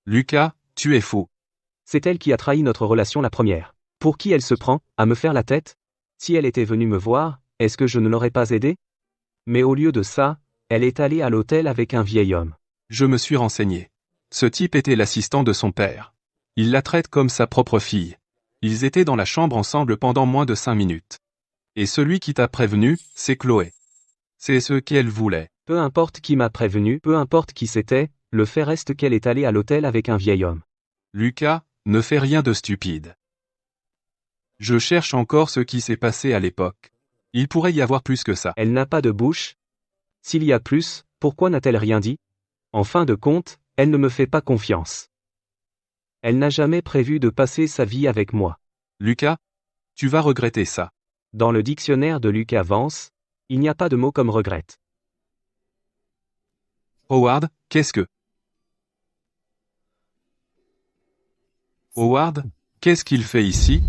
Lucas, tu es fou. C'est elle qui a trahi notre relation la première. Pour qui elle se prend, à me faire la tête? Si elle était venue me voir, est-ce que je ne l'aurais pas aidée? Mais au lieu de ça, elle est allée à l'hôtel avec un vieil homme. Je me suis renseigné. Ce type était l'assistant de son père. Il la traite comme sa propre fille. Ils étaient dans la chambre ensemble pendant moins de 5 minutes. Et celui qui t'a prévenu, c'est Chloé. C'est ce qu'elle voulait. Peu importe qui m'a prévenu, peu importe qui c'était, le fait reste qu'elle est allée à l'hôtel avec un vieil homme. Lucas, ne fais rien de stupide. Je cherche encore ce qui s'est passé à l'époque. Il pourrait y avoir plus que ça. Elle n'a pas de bouche? S'il y a plus, pourquoi n'a-t-elle rien dit? En fin de compte, elle ne me fait pas confiance. Elle n'a jamais prévu de passer sa vie avec moi. Lucas, tu vas regretter ça. Dans le dictionnaire de Lucas Vance, il n'y a pas de mot comme regrette. Howard, qu'est-ce que... Howard, qu'est-ce qu'il fait ici?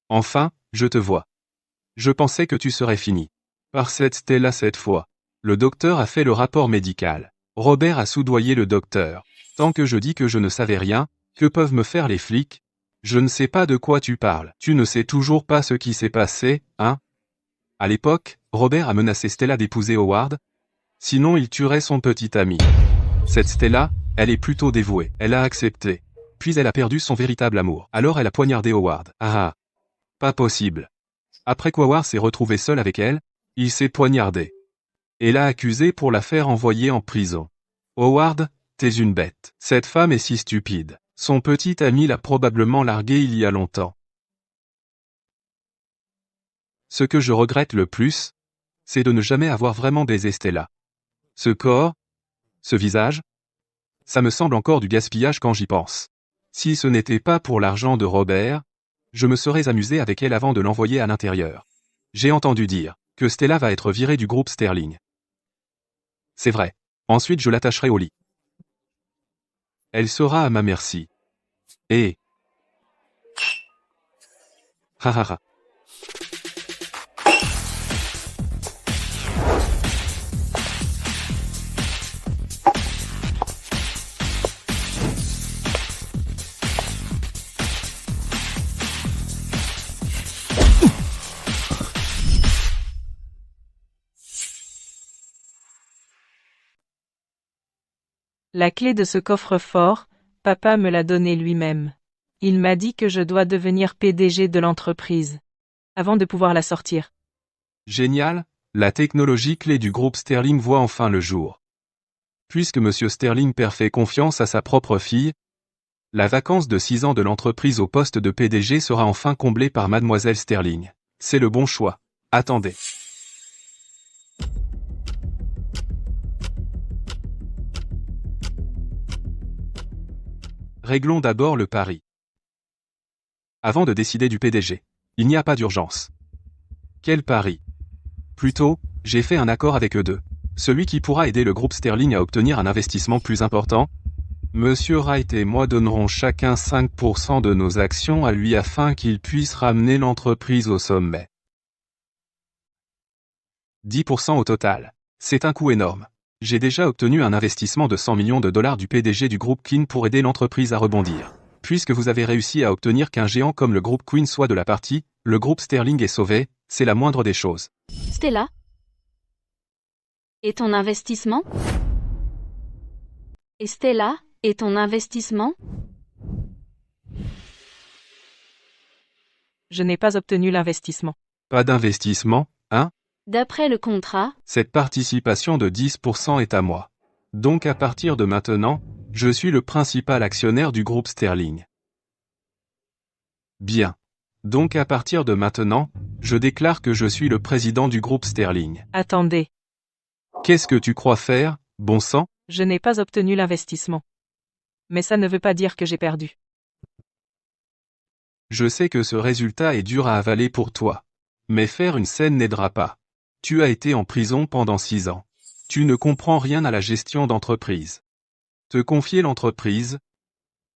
Enfin, je te vois. Je pensais que tu serais fini. Par cette Stella cette fois. Le docteur a fait le rapport médical. Robert a soudoyé le docteur. Tant que je dis que je ne savais rien, que peuvent me faire les flics? Je ne sais pas de quoi tu parles. Tu ne sais toujours pas ce qui s'est passé, hein? À l'époque, Robert a menacé Stella d'épouser Howard. Sinon il tuerait son petit ami. Cette Stella, elle est plutôt dévouée. Elle a accepté. Puis elle a perdu son véritable amour. Alors elle a poignardé Howard. Ah! Pas possible. Après qu'Howard s'est retrouvé seul avec elle, il s'est poignardé. Et l'a accusé pour la faire envoyer en prison. Howard, t'es une bête. Cette femme est si stupide. Son petit ami l'a probablement larguée il y a longtemps. Ce que je regrette le plus, c'est de ne jamais avoir vraiment baisé Stella. Ce corps, ce visage, ça me semble encore du gaspillage quand j'y pense. Si ce n'était pas pour l'argent de Robert, je me serais amusé avec elle avant de l'envoyer à l'intérieur. J'ai entendu dire que Stella va être virée du groupe Sterling. C'est vrai. Ensuite je l'attacherai au lit. Elle sera à ma merci. Et... Ha ha ha. La clé de ce coffre-fort, papa me l'a donnée lui-même. Il m'a dit que je dois devenir PDG de l'entreprise. Avant de pouvoir la sortir. Génial, la technologie clé du groupe Sterling voit enfin le jour. Puisque Monsieur Sterling père fait confiance à sa propre fille, la vacance de 6 ans de l'entreprise au poste de PDG sera enfin comblée par Mademoiselle Sterling. C'est le bon choix. Attendez. Réglons d'abord le pari. Avant de décider du PDG, il n'y a pas d'urgence. Quel pari? Plutôt, j'ai fait un accord avec eux deux. Celui qui pourra aider le groupe Sterling à obtenir un investissement plus important. Monsieur Wright et moi donnerons chacun 5% de nos actions à lui afin qu'il puisse ramener l'entreprise au sommet. 10% au total. C'est un coût énorme. J'ai déjà obtenu un investissement de 100 millions de dollars du PDG du groupe Queen pour aider l'entreprise à rebondir. Puisque vous avez réussi à obtenir qu'un géant comme le groupe Queen soit de la partie, le groupe Sterling est sauvé, c'est la moindre des choses. Stella? Et ton investissement? Et Stella, et ton investissement? Je n'ai pas obtenu l'investissement. Pas d'investissement, hein? D'après le contrat, Cette participation de 10% est à moi. Donc à partir de maintenant, je suis le principal actionnaire du groupe Sterling. Bien. Donc à partir de maintenant, je déclare que je suis le président du groupe Sterling. Attendez, Qu'est-ce que tu crois faire, bon sang? je n'ai pas obtenu l'investissement. Mais ça ne veut pas dire que j'ai perdu. Je sais que ce résultat est dur à avaler pour toi. Mais faire une scène n'aidera pas. Tu as été en prison pendant 6 ans. Tu ne comprends rien à la gestion d'entreprise. Te confier l'entreprise?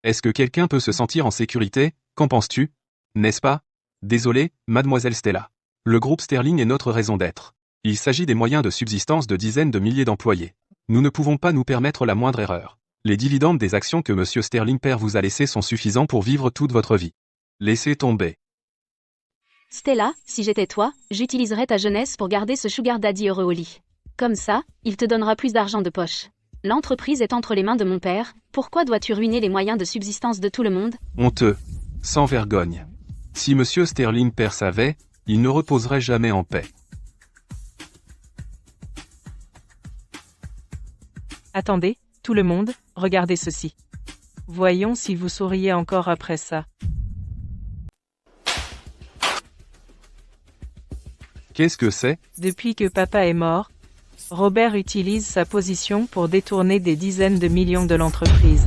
Est-ce que quelqu'un peut se sentir en sécurité? Qu'en penses-tu? N'est-ce pas? Désolé, mademoiselle Stella. Le groupe Sterling est notre raison d'être. Il s'agit des moyens de subsistance de dizaines de milliers d'employés. Nous ne pouvons pas nous permettre la moindre erreur. Les dividendes des actions que Monsieur Sterling père vous a laissées sont suffisants pour vivre toute votre vie. Laissez tomber. Stella, si j'étais toi, j'utiliserais ta jeunesse pour garder ce sugar daddy heureux au lit. Comme ça, il te donnera plus d'argent de poche. L'entreprise est entre les mains de mon père, pourquoi dois-tu ruiner les moyens de subsistance de tout le monde? Honteux. Sans vergogne. Si Monsieur Sterling père savait, il ne reposerait jamais en paix. Attendez, tout le monde, regardez ceci. Voyons si vous souriez encore après ça. Qu'est-ce que c'est? Depuis que papa est mort, Robert utilise sa position pour détourner des dizaines de millions de l'entreprise.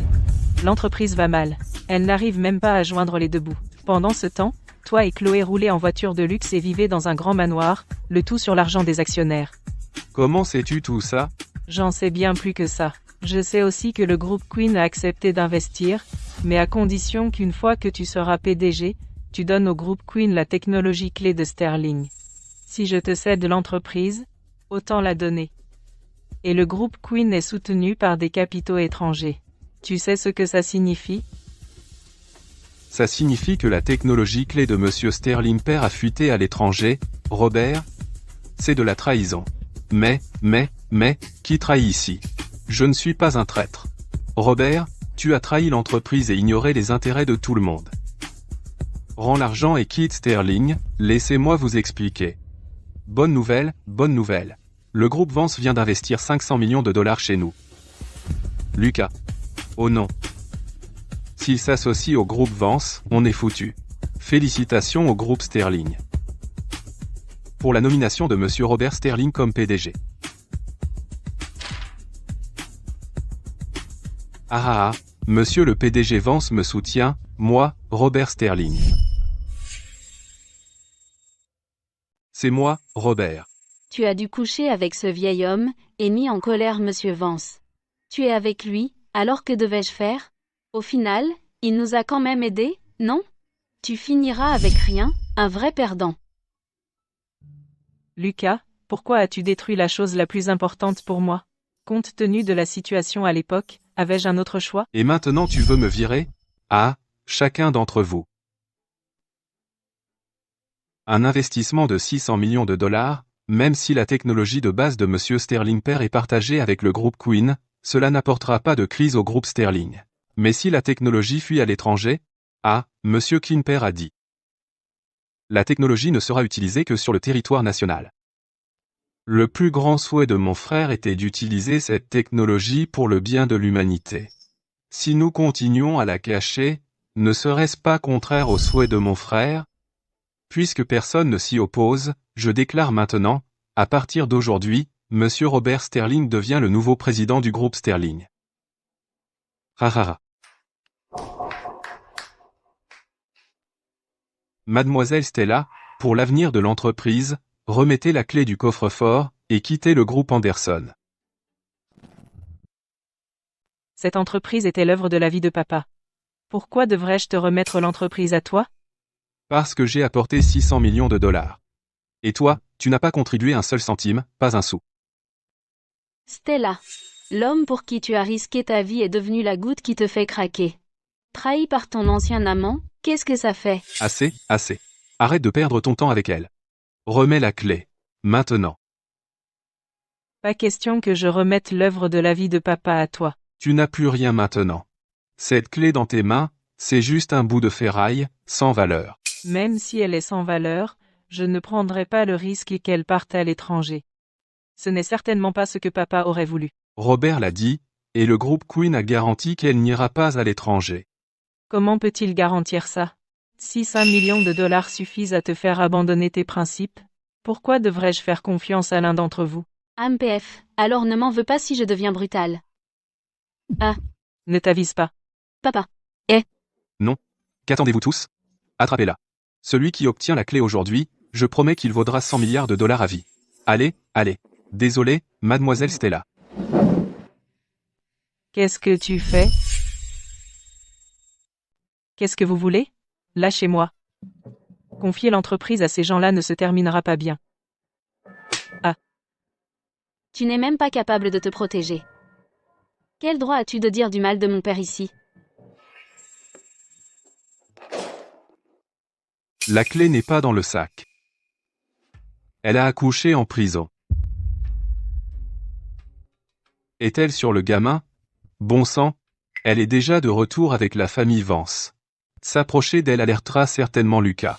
L'entreprise va mal. Elle n'arrive même pas à joindre les deux bouts. Pendant ce temps, toi et Chloé roulaient en voiture de luxe et vivaient dans un grand manoir, le tout sur l'argent des actionnaires. Comment sais-tu tout ça? J'en sais bien plus que ça. Je sais aussi que le groupe Queen a accepté d'investir, mais à condition qu'une fois que tu seras PDG, tu donnes au groupe Queen la technologie clé de Sterling. Si je te cède l'entreprise, autant la donner. Et le groupe Queen est soutenu par des capitaux étrangers. Tu sais ce que ça signifie? Ça signifie que la technologie clé de Monsieur Sterling père a fuité à l'étranger, Robert? C'est de la trahison. Mais, qui trahit ici? Je ne suis pas un traître. Robert, tu as trahi l'entreprise et ignoré les intérêts de tout le monde. Rends l'argent et quitte Sterling, laissez-moi vous expliquer. Bonne nouvelle, bonne nouvelle. Le groupe Vance vient d'investir 500 millions de dollars chez nous. Lucas. Oh non. S'il s'associe au groupe Vance, on est foutu. Félicitations au groupe Sterling. Pour la nomination de Monsieur Robert Sterling comme PDG. Ah, Monsieur le PDG Vance me soutient, moi, Robert Sterling. C'est moi, Robert. Tu as dû coucher avec ce vieil homme, et mis en colère Monsieur Vance. Tu es avec lui, alors que devais-je faire? Au final, il nous a quand même aidés, non? Tu finiras avec rien, un vrai perdant. Lucas, pourquoi as-tu détruit la chose la plus importante pour moi? Compte tenu de la situation à l'époque, avais-je un autre choix? Et maintenant tu veux me virer? Ah, chacun d'entre vous. Un investissement de 600 millions de dollars, même si la technologie de base de Monsieur Sterling père est partagée avec le groupe Queen, cela n'apportera pas de crise au groupe Sterling. Mais si la technologie fuit à l'étranger? Ah, Monsieur Queen père a dit. La technologie ne sera utilisée que sur le territoire national. Le plus grand souhait de mon frère était d'utiliser cette technologie pour le bien de l'humanité. Si nous continuons à la cacher, ne serait-ce pas contraire au souhait de mon frère? Puisque personne ne s'y oppose, je déclare maintenant, à partir d'aujourd'hui, Monsieur Robert Sterling devient le nouveau président du groupe Sterling. Ha. Mademoiselle Stella, pour l'avenir de l'entreprise, remettez la clé du coffre-fort, et quittez le groupe Anderson. Cette entreprise était l'œuvre de la vie de papa. Pourquoi devrais-je te remettre l'entreprise à toi? Parce que j'ai apporté 600 millions de dollars. Et toi, tu n'as pas contribué un seul centime, pas un sou. Stella. L'homme pour qui tu as risqué ta vie est devenu la goutte qui te fait craquer. Trahi par ton ancien amant, qu'est-ce que ça fait? Assez. Arrête de perdre ton temps avec elle. Remets la clé. Maintenant. Pas question que je remette l'œuvre de la vie de papa à toi. Tu n'as plus rien maintenant. Cette clé dans tes mains, c'est juste un bout de ferraille, sans valeur. Même si elle est sans valeur, je ne prendrai pas le risque qu'elle parte à l'étranger. Ce n'est certainement pas ce que papa aurait voulu. Robert l'a dit, et le groupe Queen a garanti qu'elle n'ira pas à l'étranger. Comment peut-il garantir ça? Si 5 millions de dollars suffisent à te faire abandonner tes principes, pourquoi devrais-je faire confiance à l'un d'entre vous? MPF, alors ne m'en veux pas si je deviens brutal. Ne t'avise pas. Papa. Qu'attendez-vous tous? Attrapez-la. Celui qui obtient la clé aujourd'hui, je promets qu'il vaudra 100 milliards de dollars à vie. Allez. Désolé, mademoiselle Stella. Qu'est-ce que tu fais? Qu'est-ce que vous voulez? Lâchez-moi. Confier l'entreprise à ces gens-là ne se terminera pas bien. Tu n'es même pas capable de te protéger. Quel droit as-tu de dire du mal de mon père ici? La clé n'est pas dans le sac. Elle a accouché en prison. Est-elle sur le gamin? Bon sang, elle est déjà de retour avec la famille Vance. S'approcher d'elle alertera certainement Lucas.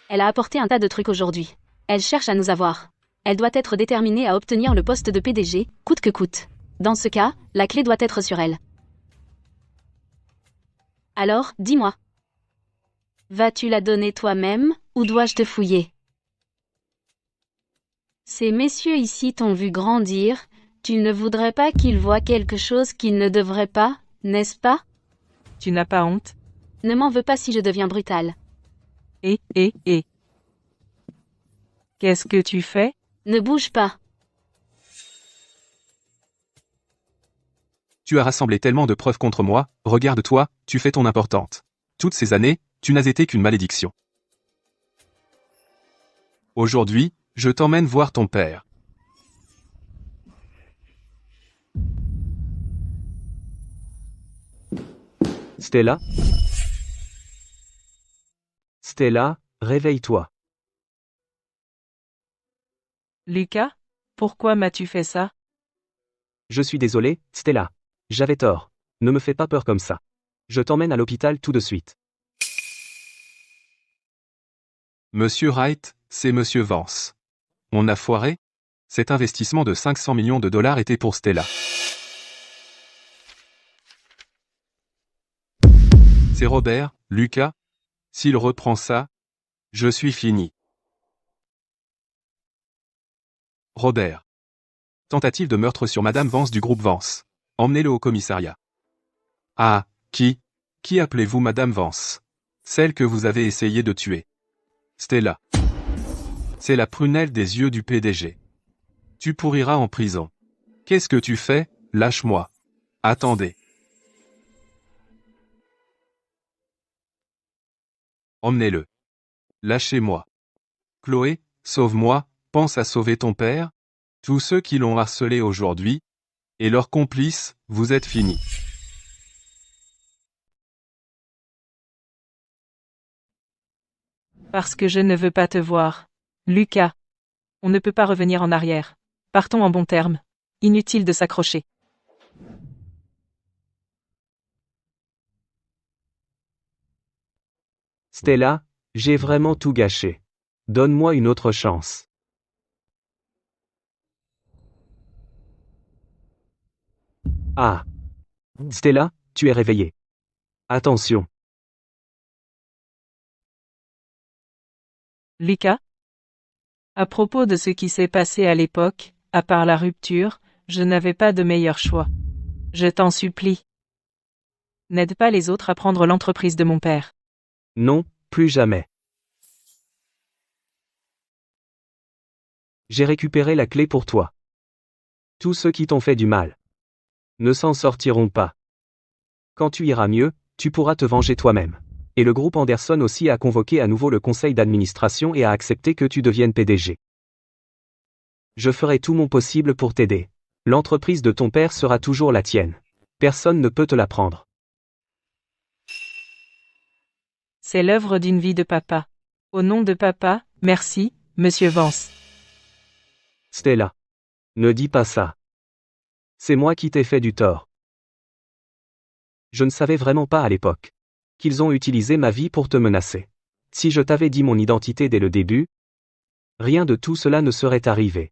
Elle a apporté un tas de trucs aujourd'hui. Elle cherche à nous avoir. Elle doit être déterminée à obtenir le poste de PDG, coûte que coûte. Dans ce cas, la clé doit être sur elle. Alors, dis-moi. Vas-tu la donner toi-même, ou dois-je te fouiller? Ces messieurs ici t'ont vu grandir, tu ne voudrais pas qu'ils voient quelque chose qu'ils ne devraient pas, n'est-ce pas? Tu n'as pas honte? Ne m'en veux pas si je deviens brutal. Et. Qu'est-ce que tu fais? Ne bouge pas. Tu as rassemblé tellement de preuves contre moi, regarde-toi, tu fais ton importante. Toutes ces années, tu n'as été qu'une malédiction. Aujourd'hui, je t'emmène voir ton père. Stella? Stella, réveille-toi. Lucas? Pourquoi m'as-tu fait ça? Je suis désolé, Stella. J'avais tort. Ne me fais pas peur comme ça. Je t'emmène à l'hôpital tout de suite. Monsieur Wright, c'est Monsieur Vance. On a foiré? Cet investissement de 500 millions de dollars était pour Stella. C'est Robert, Lucas. S'il reprend ça, je suis fini. Robert. Tentative de meurtre sur Madame Vance du groupe Vance. Emmenez-le au commissariat. Ah, qui? Qui appelez-vous Madame Vance? Celle que vous avez essayé de tuer. Stella. C'est la prunelle des yeux du PDG. Tu pourriras en prison. Qu'est-ce que tu fais? Lâche-moi. Attendez. Emmenez-le. Lâchez-moi. Chloé, sauve-moi, pense à sauver ton père. Tous ceux qui l'ont harcelé aujourd'hui, et leurs complices, vous êtes finis. Parce que je ne veux pas te voir. Lucas. On ne peut pas revenir en arrière. Partons en bons termes. Inutile de s'accrocher. Stella, j'ai vraiment tout gâché. Donne-moi une autre chance. Ah. Stella, tu es réveillée. Attention. Lucas? À propos de ce qui s'est passé à l'époque, à part la rupture, je n'avais pas de meilleur choix. Je t'en supplie. N'aide pas les autres à prendre l'entreprise de mon père. Non, plus jamais. J'ai récupéré la clé pour toi. Tous ceux qui t'ont fait du mal ne s'en sortiront pas. Quand tu iras mieux, tu pourras te venger toi-même. Et le groupe Anderson aussi a convoqué à nouveau le conseil d'administration et a accepté que tu deviennes PDG. Je ferai tout mon possible pour t'aider. L'entreprise de ton père sera toujours la tienne. Personne ne peut te la prendre. C'est l'œuvre d'une vie de papa. Au nom de papa, merci, Monsieur Vance. Stella. Ne dis pas ça. C'est moi qui t'ai fait du tort. Je ne savais vraiment pas à l'époque qu'ils ont utilisé ma vie pour te menacer. Si je t'avais dit mon identité dès le début, rien de tout cela ne serait arrivé.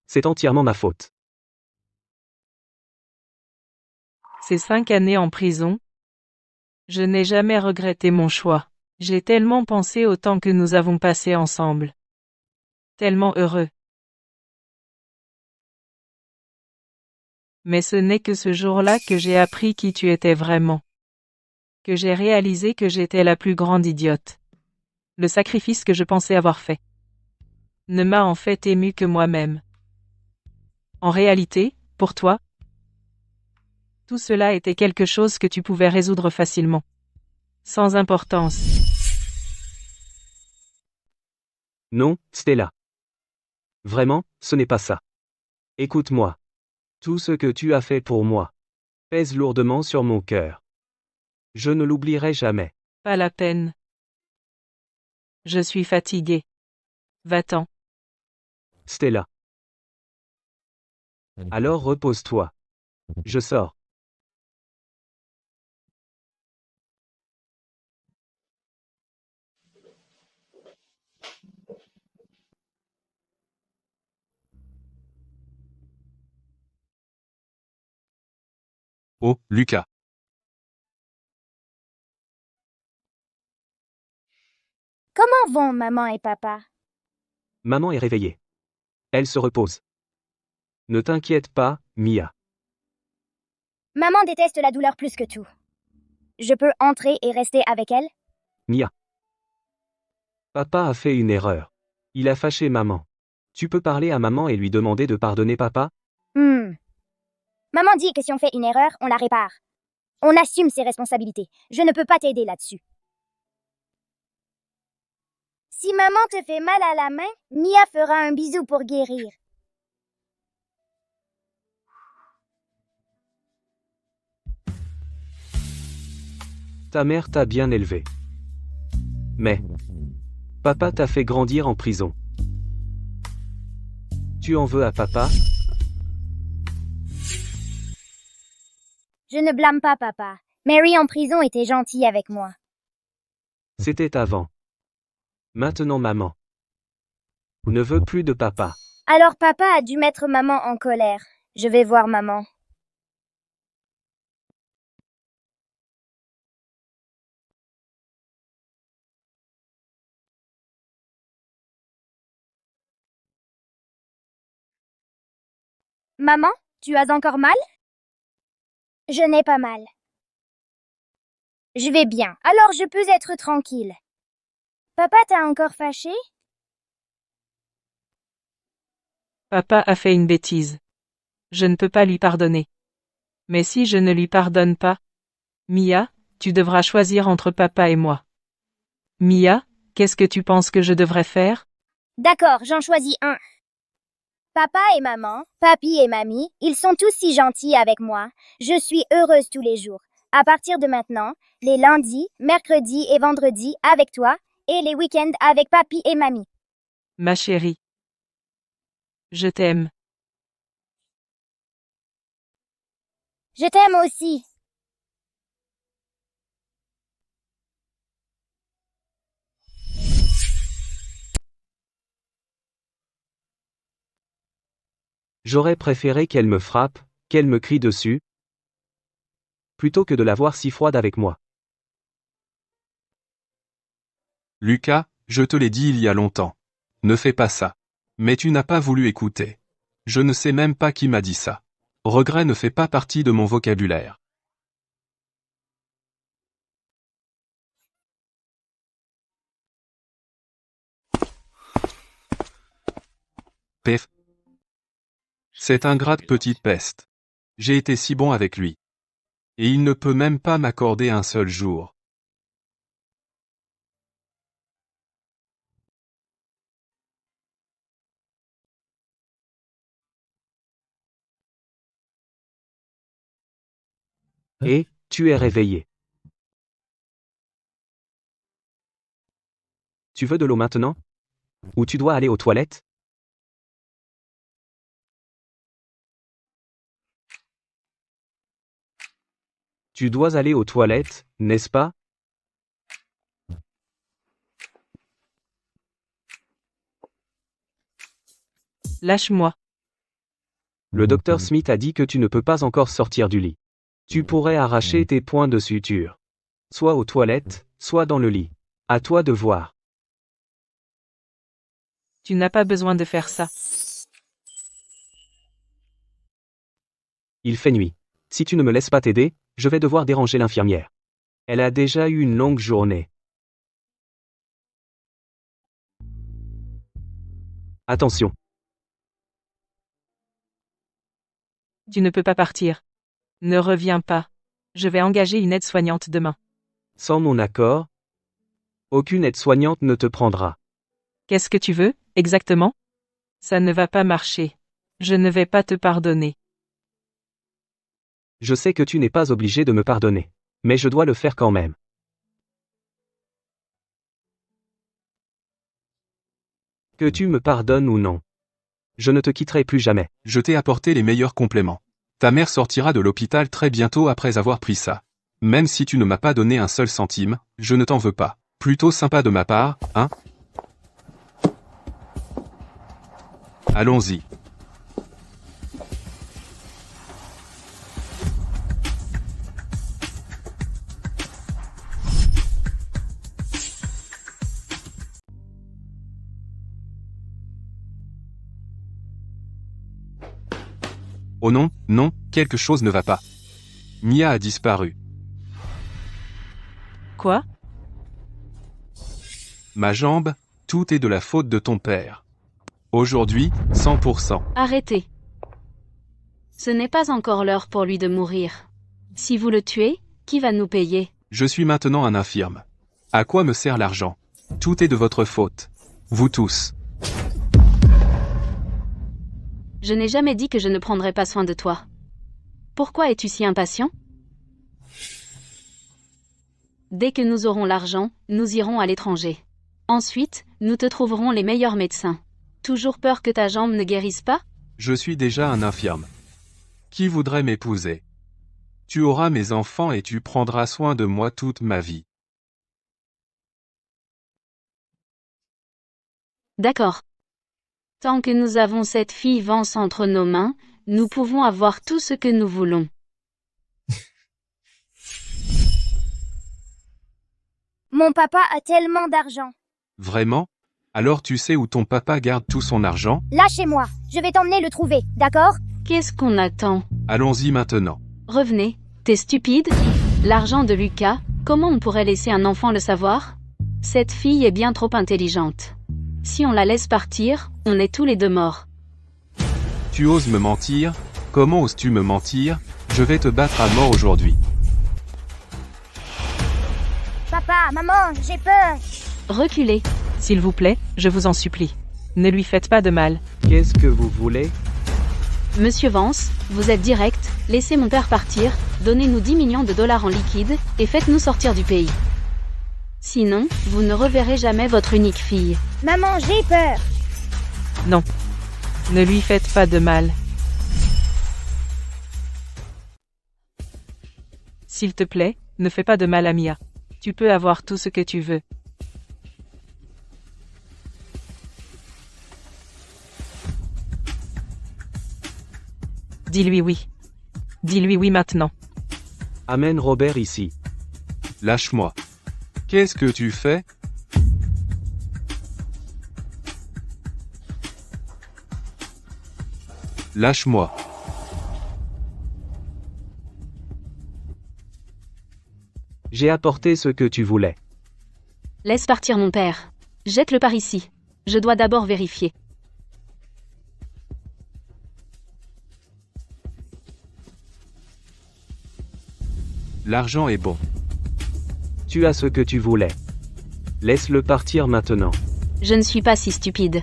C'est entièrement ma faute. Ces 5 années en prison, je n'ai jamais regretté mon choix. J'ai tellement pensé au temps que nous avons passé ensemble. Tellement heureux. Mais ce n'est que ce jour-là que j'ai appris qui tu étais vraiment. Que j'ai réalisé que j'étais la plus grande idiote. Le sacrifice que je pensais avoir fait ne m'a en fait ému que moi-même. En réalité, pour toi, tout cela était quelque chose que tu pouvais résoudre facilement. Sans importance. Non, Stella. Vraiment, ce n'est pas ça. Écoute-moi. Tout ce que tu as fait pour moi pèse lourdement sur mon cœur. Je ne l'oublierai jamais. Pas la peine. Je suis fatigué. Va-t'en. Stella. Alors repose-toi. Je sors. Oh, Lucas. Comment vont maman et papa? Maman est réveillée. Elle se repose. Ne t'inquiète pas, Mia. Maman déteste la douleur plus que tout. Je peux entrer et rester avec elle? Mia. Papa a fait une erreur. Il a fâché maman. Tu peux parler à maman et lui demander de pardonner papa? Maman dit que si on fait une erreur, on la répare. On assume ses responsabilités. Je ne peux pas t'aider là-dessus. Si maman te fait mal à la main, Mia fera un bisou pour guérir. Ta mère t'a bien élevé. Mais papa t'a fait grandir en prison. Tu en veux à papa? Je ne blâme pas papa. Mary en prison était gentille avec moi. C'était avant. Maintenant maman ne veut plus de papa. Alors papa a dû mettre maman en colère. Je vais voir maman. Maman, tu as encore mal? Je n'ai pas mal. Je vais bien, alors je peux être tranquille. Papa t'a encore fâché? Papa a fait une bêtise. Je ne peux pas lui pardonner. Mais si je ne lui pardonne pas, Mia, tu devras choisir entre papa et moi. Mia, qu'est-ce que tu penses que je devrais faire? D'accord, j'en choisis un. Papa et maman, papi et mamie, ils sont tous si gentils avec moi. Je suis heureuse tous les jours. À partir de maintenant, les lundis, mercredis et vendredis avec toi, et les week-ends avec papi et mamie. Ma chérie. Je t'aime. Je t'aime aussi. J'aurais préféré qu'elle me frappe, qu'elle me crie dessus, plutôt que de la voir si froide avec moi. Lucas, je te l'ai dit il y a longtemps. Ne fais pas ça. Mais tu n'as pas voulu écouter. Je ne sais même pas qui m'a dit ça. Regret ne fait pas partie de mon vocabulaire. Pef. Cette ingrate petite peste. J'ai été si bon avec lui. Et il ne peut même pas m'accorder un seul jour. Et, tu es réveillé. Tu veux de l'eau maintenant? Ou tu dois aller aux toilettes? Tu dois aller aux toilettes, n'est-ce pas? Lâche-moi. Le docteur Smith a dit que tu ne peux pas encore sortir du lit. Tu pourrais arracher tes points de suture. Soit aux toilettes, soit dans le lit. À toi de voir. Tu n'as pas besoin de faire ça. Il fait nuit. Si tu ne me laisses pas t'aider, je vais devoir déranger l'infirmière. Elle a déjà eu une longue journée. Attention. Tu ne peux pas partir. Ne reviens pas. Je vais engager une aide-soignante demain. Sans mon accord, aucune aide-soignante ne te prendra. Qu'est-ce que tu veux, exactement? Ça ne va pas marcher. Je ne vais pas te pardonner. Je sais que tu n'es pas obligé de me pardonner. Mais je dois le faire quand même. Que tu me pardonnes ou non. Je ne te quitterai plus jamais. Je t'ai apporté les meilleurs compléments. Ta mère sortira de l'hôpital très bientôt après avoir pris ça. Même si tu ne m'as pas donné un seul centime, je ne t'en veux pas. Plutôt sympa de ma part, hein? Allons-y. Oh non, non, quelque chose ne va pas. Mia a disparu. Quoi? Ma jambe, tout est de la faute de ton père. Aujourd'hui, 100%. Arrêtez. Ce n'est pas encore l'heure pour lui de mourir. Si vous le tuez, qui va nous payer? Je suis maintenant un infirme. À quoi me sert l'argent? Tout est de votre faute. Vous tous. Je n'ai jamais dit que je ne prendrais pas soin de toi. Pourquoi es-tu si impatient? Dès que nous aurons l'argent, nous irons à l'étranger. Ensuite, nous te trouverons les meilleurs médecins. Toujours peur que ta jambe ne guérisse pas? Je suis déjà un infirme. Qui voudrait m'épouser? Tu auras mes enfants et tu prendras soin de moi toute ma vie. D'accord. Tant que nous avons cette fille Vance entre nos mains, nous pouvons avoir tout ce que nous voulons. Mon papa a tellement d'argent. Vraiment? Alors tu sais où ton papa garde tout son argent? Lâchez-moi, je vais t'emmener le trouver, d'accord? Qu'est-ce qu'on attend? Allons-y maintenant. Revenez. T'es stupide? L'argent de Lucas, comment on pourrait laisser un enfant le savoir? Cette fille est bien trop intelligente. Si on la laisse partir, on est tous les deux morts. Tu oses me mentir? Comment oses-tu me mentir? Je vais te battre à mort aujourd'hui. Papa, maman, j'ai peur. Reculez. S'il vous plaît, je vous en supplie. Ne lui faites pas de mal. Qu'est-ce que vous voulez? Monsieur Vance, vous êtes direct, laissez mon père partir, donnez-nous 10 millions de dollars en liquide, et faites-nous sortir du pays. Sinon, vous ne reverrez jamais votre unique fille. Maman, j'ai peur. Non. Ne lui faites pas de mal. S'il te plaît, ne fais pas de mal à Mia. Tu peux avoir tout ce que tu veux. Dis-lui oui. Dis-lui oui maintenant. Amène Robert ici. Lâche-moi. Qu'est-ce que tu fais? Lâche-moi. J'ai apporté ce que tu voulais. Laisse partir mon père. Jette-le par ici. Je dois d'abord vérifier. L'argent est bon. Tu as ce que tu voulais. Laisse-le partir maintenant. Je ne suis pas si stupide.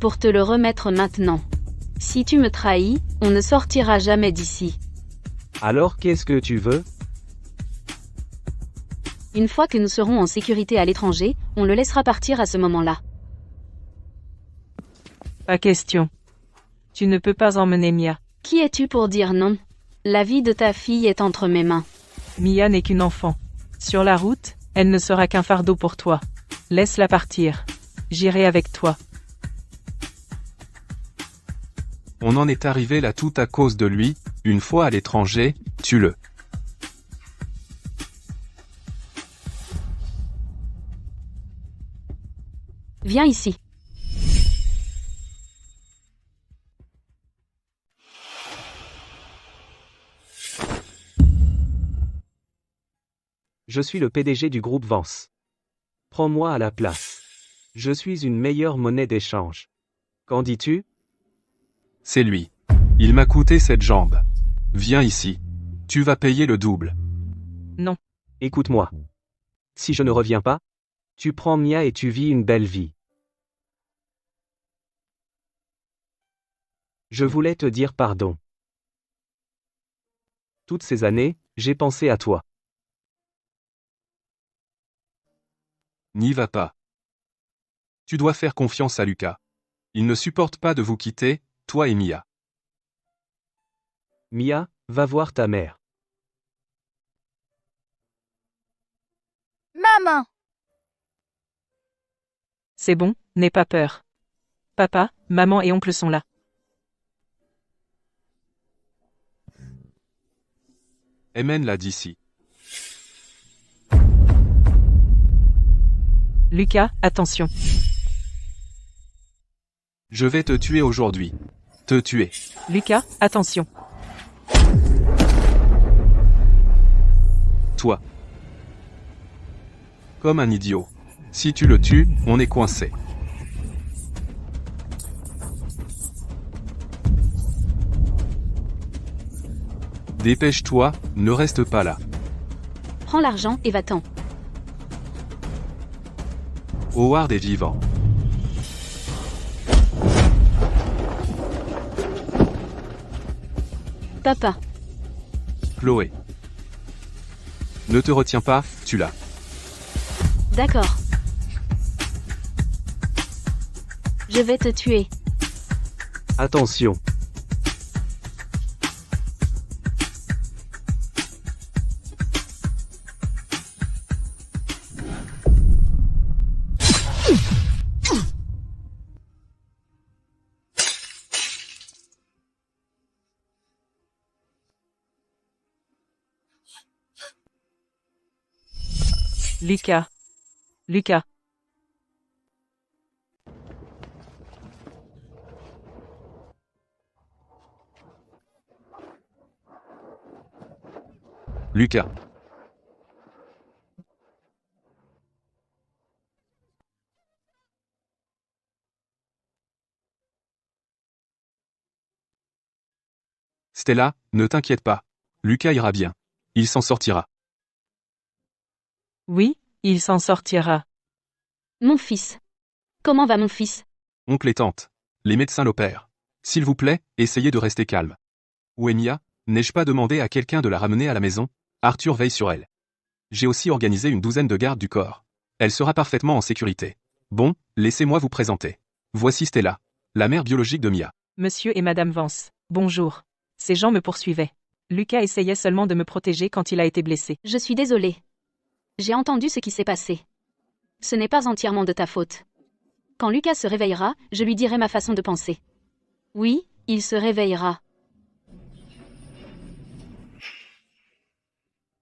Pour te le remettre maintenant. Si tu me trahis, on ne sortira jamais d'ici. Alors qu'est-ce que tu veux? Une fois que nous serons en sécurité à l'étranger, on le laissera partir à ce moment-là. Pas question. Tu ne peux pas emmener Mia. Qui es-tu pour dire non? La vie de ta fille est entre mes mains. Mia n'est qu'une enfant. Sur la route, elle ne sera qu'un fardeau pour toi. Laisse-la partir. J'irai avec toi. On en est arrivé là tout à cause de lui. Une fois à l'étranger, tue-le. Viens ici. Je suis le PDG du groupe Vance. Prends-moi à la place. Je suis une meilleure monnaie d'échange. Qu'en dis-tu? C'est lui. Il m'a coûté cette jambe. Viens ici. Tu vas payer le double. Non. Écoute-moi. Si je ne reviens pas, tu prends Mia et tu vis une belle vie. Je voulais te dire pardon. Toutes ces années, j'ai pensé à toi. N'y va pas. Tu dois faire confiance à Lucas. Il ne supporte pas de vous quitter, toi et Mia. Mia, va voir ta mère. Maman. C'est bon, n'aie pas peur. Papa, maman et oncle sont là. Emmène-la d'ici. Lucas, attention. Je vais te tuer aujourd'hui. Te tuer. Lucas, attention. Toi. Comme un idiot. Si tu le tues, on est coincé. Dépêche-toi, ne reste pas là. Prends l'argent et va-t'en. Howard est vivant. Papa. Chloé. Ne te retiens pas, tue-la. D'accord. Je vais te tuer. Attention. Lucas. Lucas. Lucas. Stella, ne t'inquiète pas. Lucas ira bien. Il s'en sortira. Oui, il s'en sortira. Mon fils. Comment va mon fils? Oncle et tante. Les médecins l'opèrent. S'il vous plaît, essayez de rester calme. Où est Mia? N'ai-je pas demandé à quelqu'un de la ramener à la maison? Arthur veille sur elle. J'ai aussi organisé une douzaine de gardes du corps. Elle sera parfaitement en sécurité. Bon, laissez-moi vous présenter. Voici Stella, la mère biologique de Mia. Monsieur et Madame Vance, bonjour. Ces gens me poursuivaient. Lucas essayait seulement de me protéger quand il a été blessé. Je suis désolée. J'ai entendu ce qui s'est passé. Ce n'est pas entièrement de ta faute. Quand Lucas se réveillera, je lui dirai ma façon de penser. Oui, il se réveillera.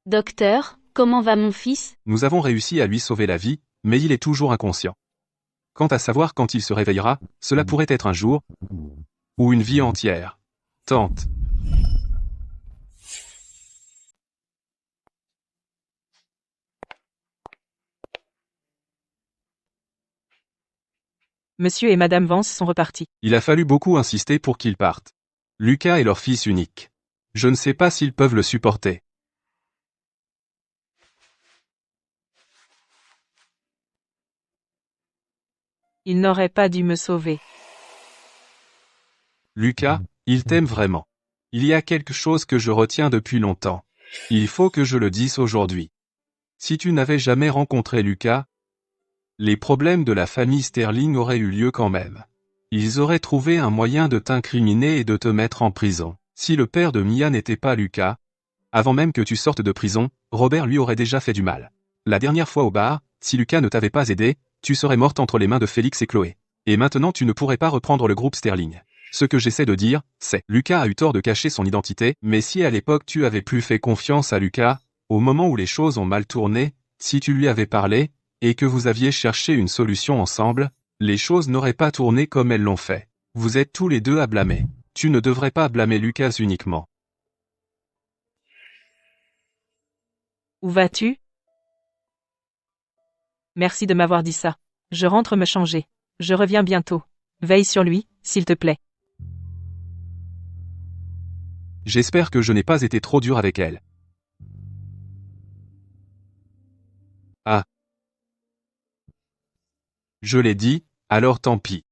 Docteur, comment va mon fils? Nous avons réussi à lui sauver la vie, mais il est toujours inconscient. Quant à savoir quand il se réveillera, cela pourrait être un jour, ou une vie entière. Tante. Monsieur et Madame Vance sont repartis. Il a fallu beaucoup insister pour qu'ils partent. Lucas est leur fils unique. Je ne sais pas s'ils peuvent le supporter. Il n'aurait pas dû me sauver. Lucas, il t'aime vraiment. Il y a quelque chose que je retiens depuis longtemps. Il faut que je le dise aujourd'hui. Si tu n'avais jamais rencontré Lucas, les problèmes de la famille Sterling auraient eu lieu quand même. Ils auraient trouvé un moyen de t'incriminer et de te mettre en prison. Si le père de Mia n'était pas Lucas, avant même que tu sortes de prison, Robert lui aurait déjà fait du mal. La dernière fois au bar, si Lucas ne t'avait pas aidé, tu serais morte entre les mains de Félix et Chloé. Et maintenant tu ne pourrais pas reprendre le groupe Sterling. Ce que j'essaie de dire, c'est, Lucas a eu tort de cacher son identité, mais si à l'époque tu avais plus fait confiance à Lucas, au moment où les choses ont mal tourné, si tu lui avais parlé, et que vous aviez cherché une solution ensemble, les choses n'auraient pas tourné comme elles l'ont fait. Vous êtes tous les deux à blâmer. Tu ne devrais pas blâmer Lucas uniquement. Où vas-tu? Merci de m'avoir dit ça. Je rentre me changer. Je reviens bientôt. Veille sur lui, s'il te plaît. J'espère que je n'ai pas été trop dur avec elle. Ah. Je l'ai dit, alors tant pis.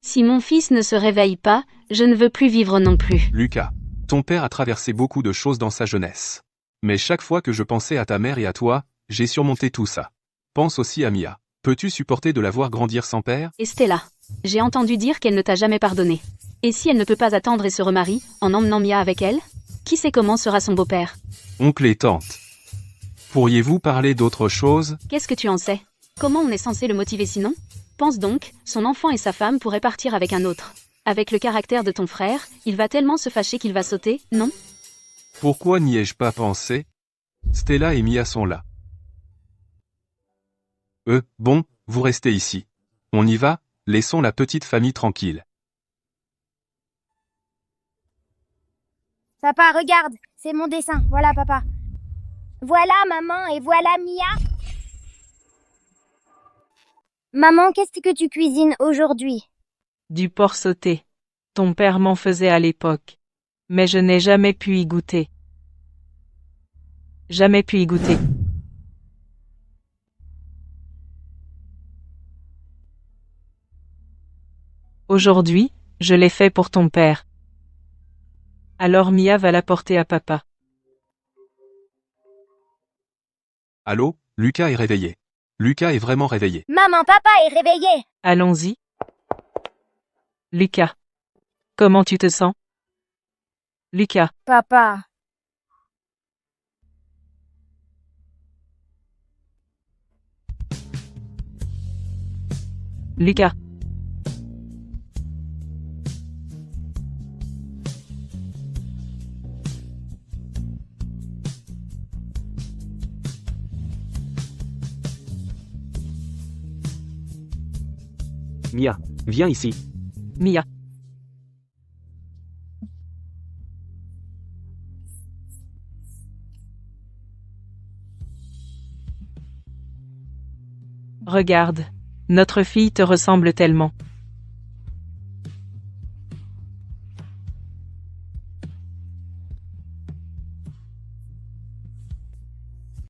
Si mon fils ne se réveille pas, je ne veux plus vivre non plus. Lucas, ton père a traversé beaucoup de choses dans sa jeunesse. Mais chaque fois que je pensais à ta mère et à toi, j'ai surmonté tout ça. Pense aussi à Mia. Peux-tu supporter de la voir grandir sans père? Et Stella. J'ai entendu dire qu'elle ne t'a jamais pardonné. Et si elle ne peut pas attendre et se remarie, en emmenant Mia avec elle? Qui sait comment sera son beau-père? Oncle et tante. Pourriez-vous parler d'autre chose? Qu'est-ce que tu en sais? Comment on est censé le motiver sinon? Pense donc, son enfant et sa femme pourraient partir avec un autre. Avec le caractère de ton frère, il va tellement se fâcher qu'il va sauter, non? Pourquoi n'y ai-je pas pensé? Stella et Mia sont là. Bon, vous restez ici. On y va, laissons la petite famille tranquille. Papa, regarde, c'est mon dessin. Voilà, papa. Voilà, maman, et voilà, Mia. Maman, qu'est-ce que tu cuisines aujourd'hui? Du porc sauté. Ton père m'en faisait à l'époque. Mais je n'ai jamais pu y goûter. Jamais pu y goûter. Aujourd'hui, je l'ai fait pour ton père. Alors Mia va la porter à papa. Allô, Lucas est réveillé. Lucas est vraiment réveillé. Maman, papa est réveillé. Allons-y. Lucas. Comment tu te sens? Lucas. Papa. Lucas. Mia, viens ici. Mia. Regarde. Notre fille te ressemble tellement.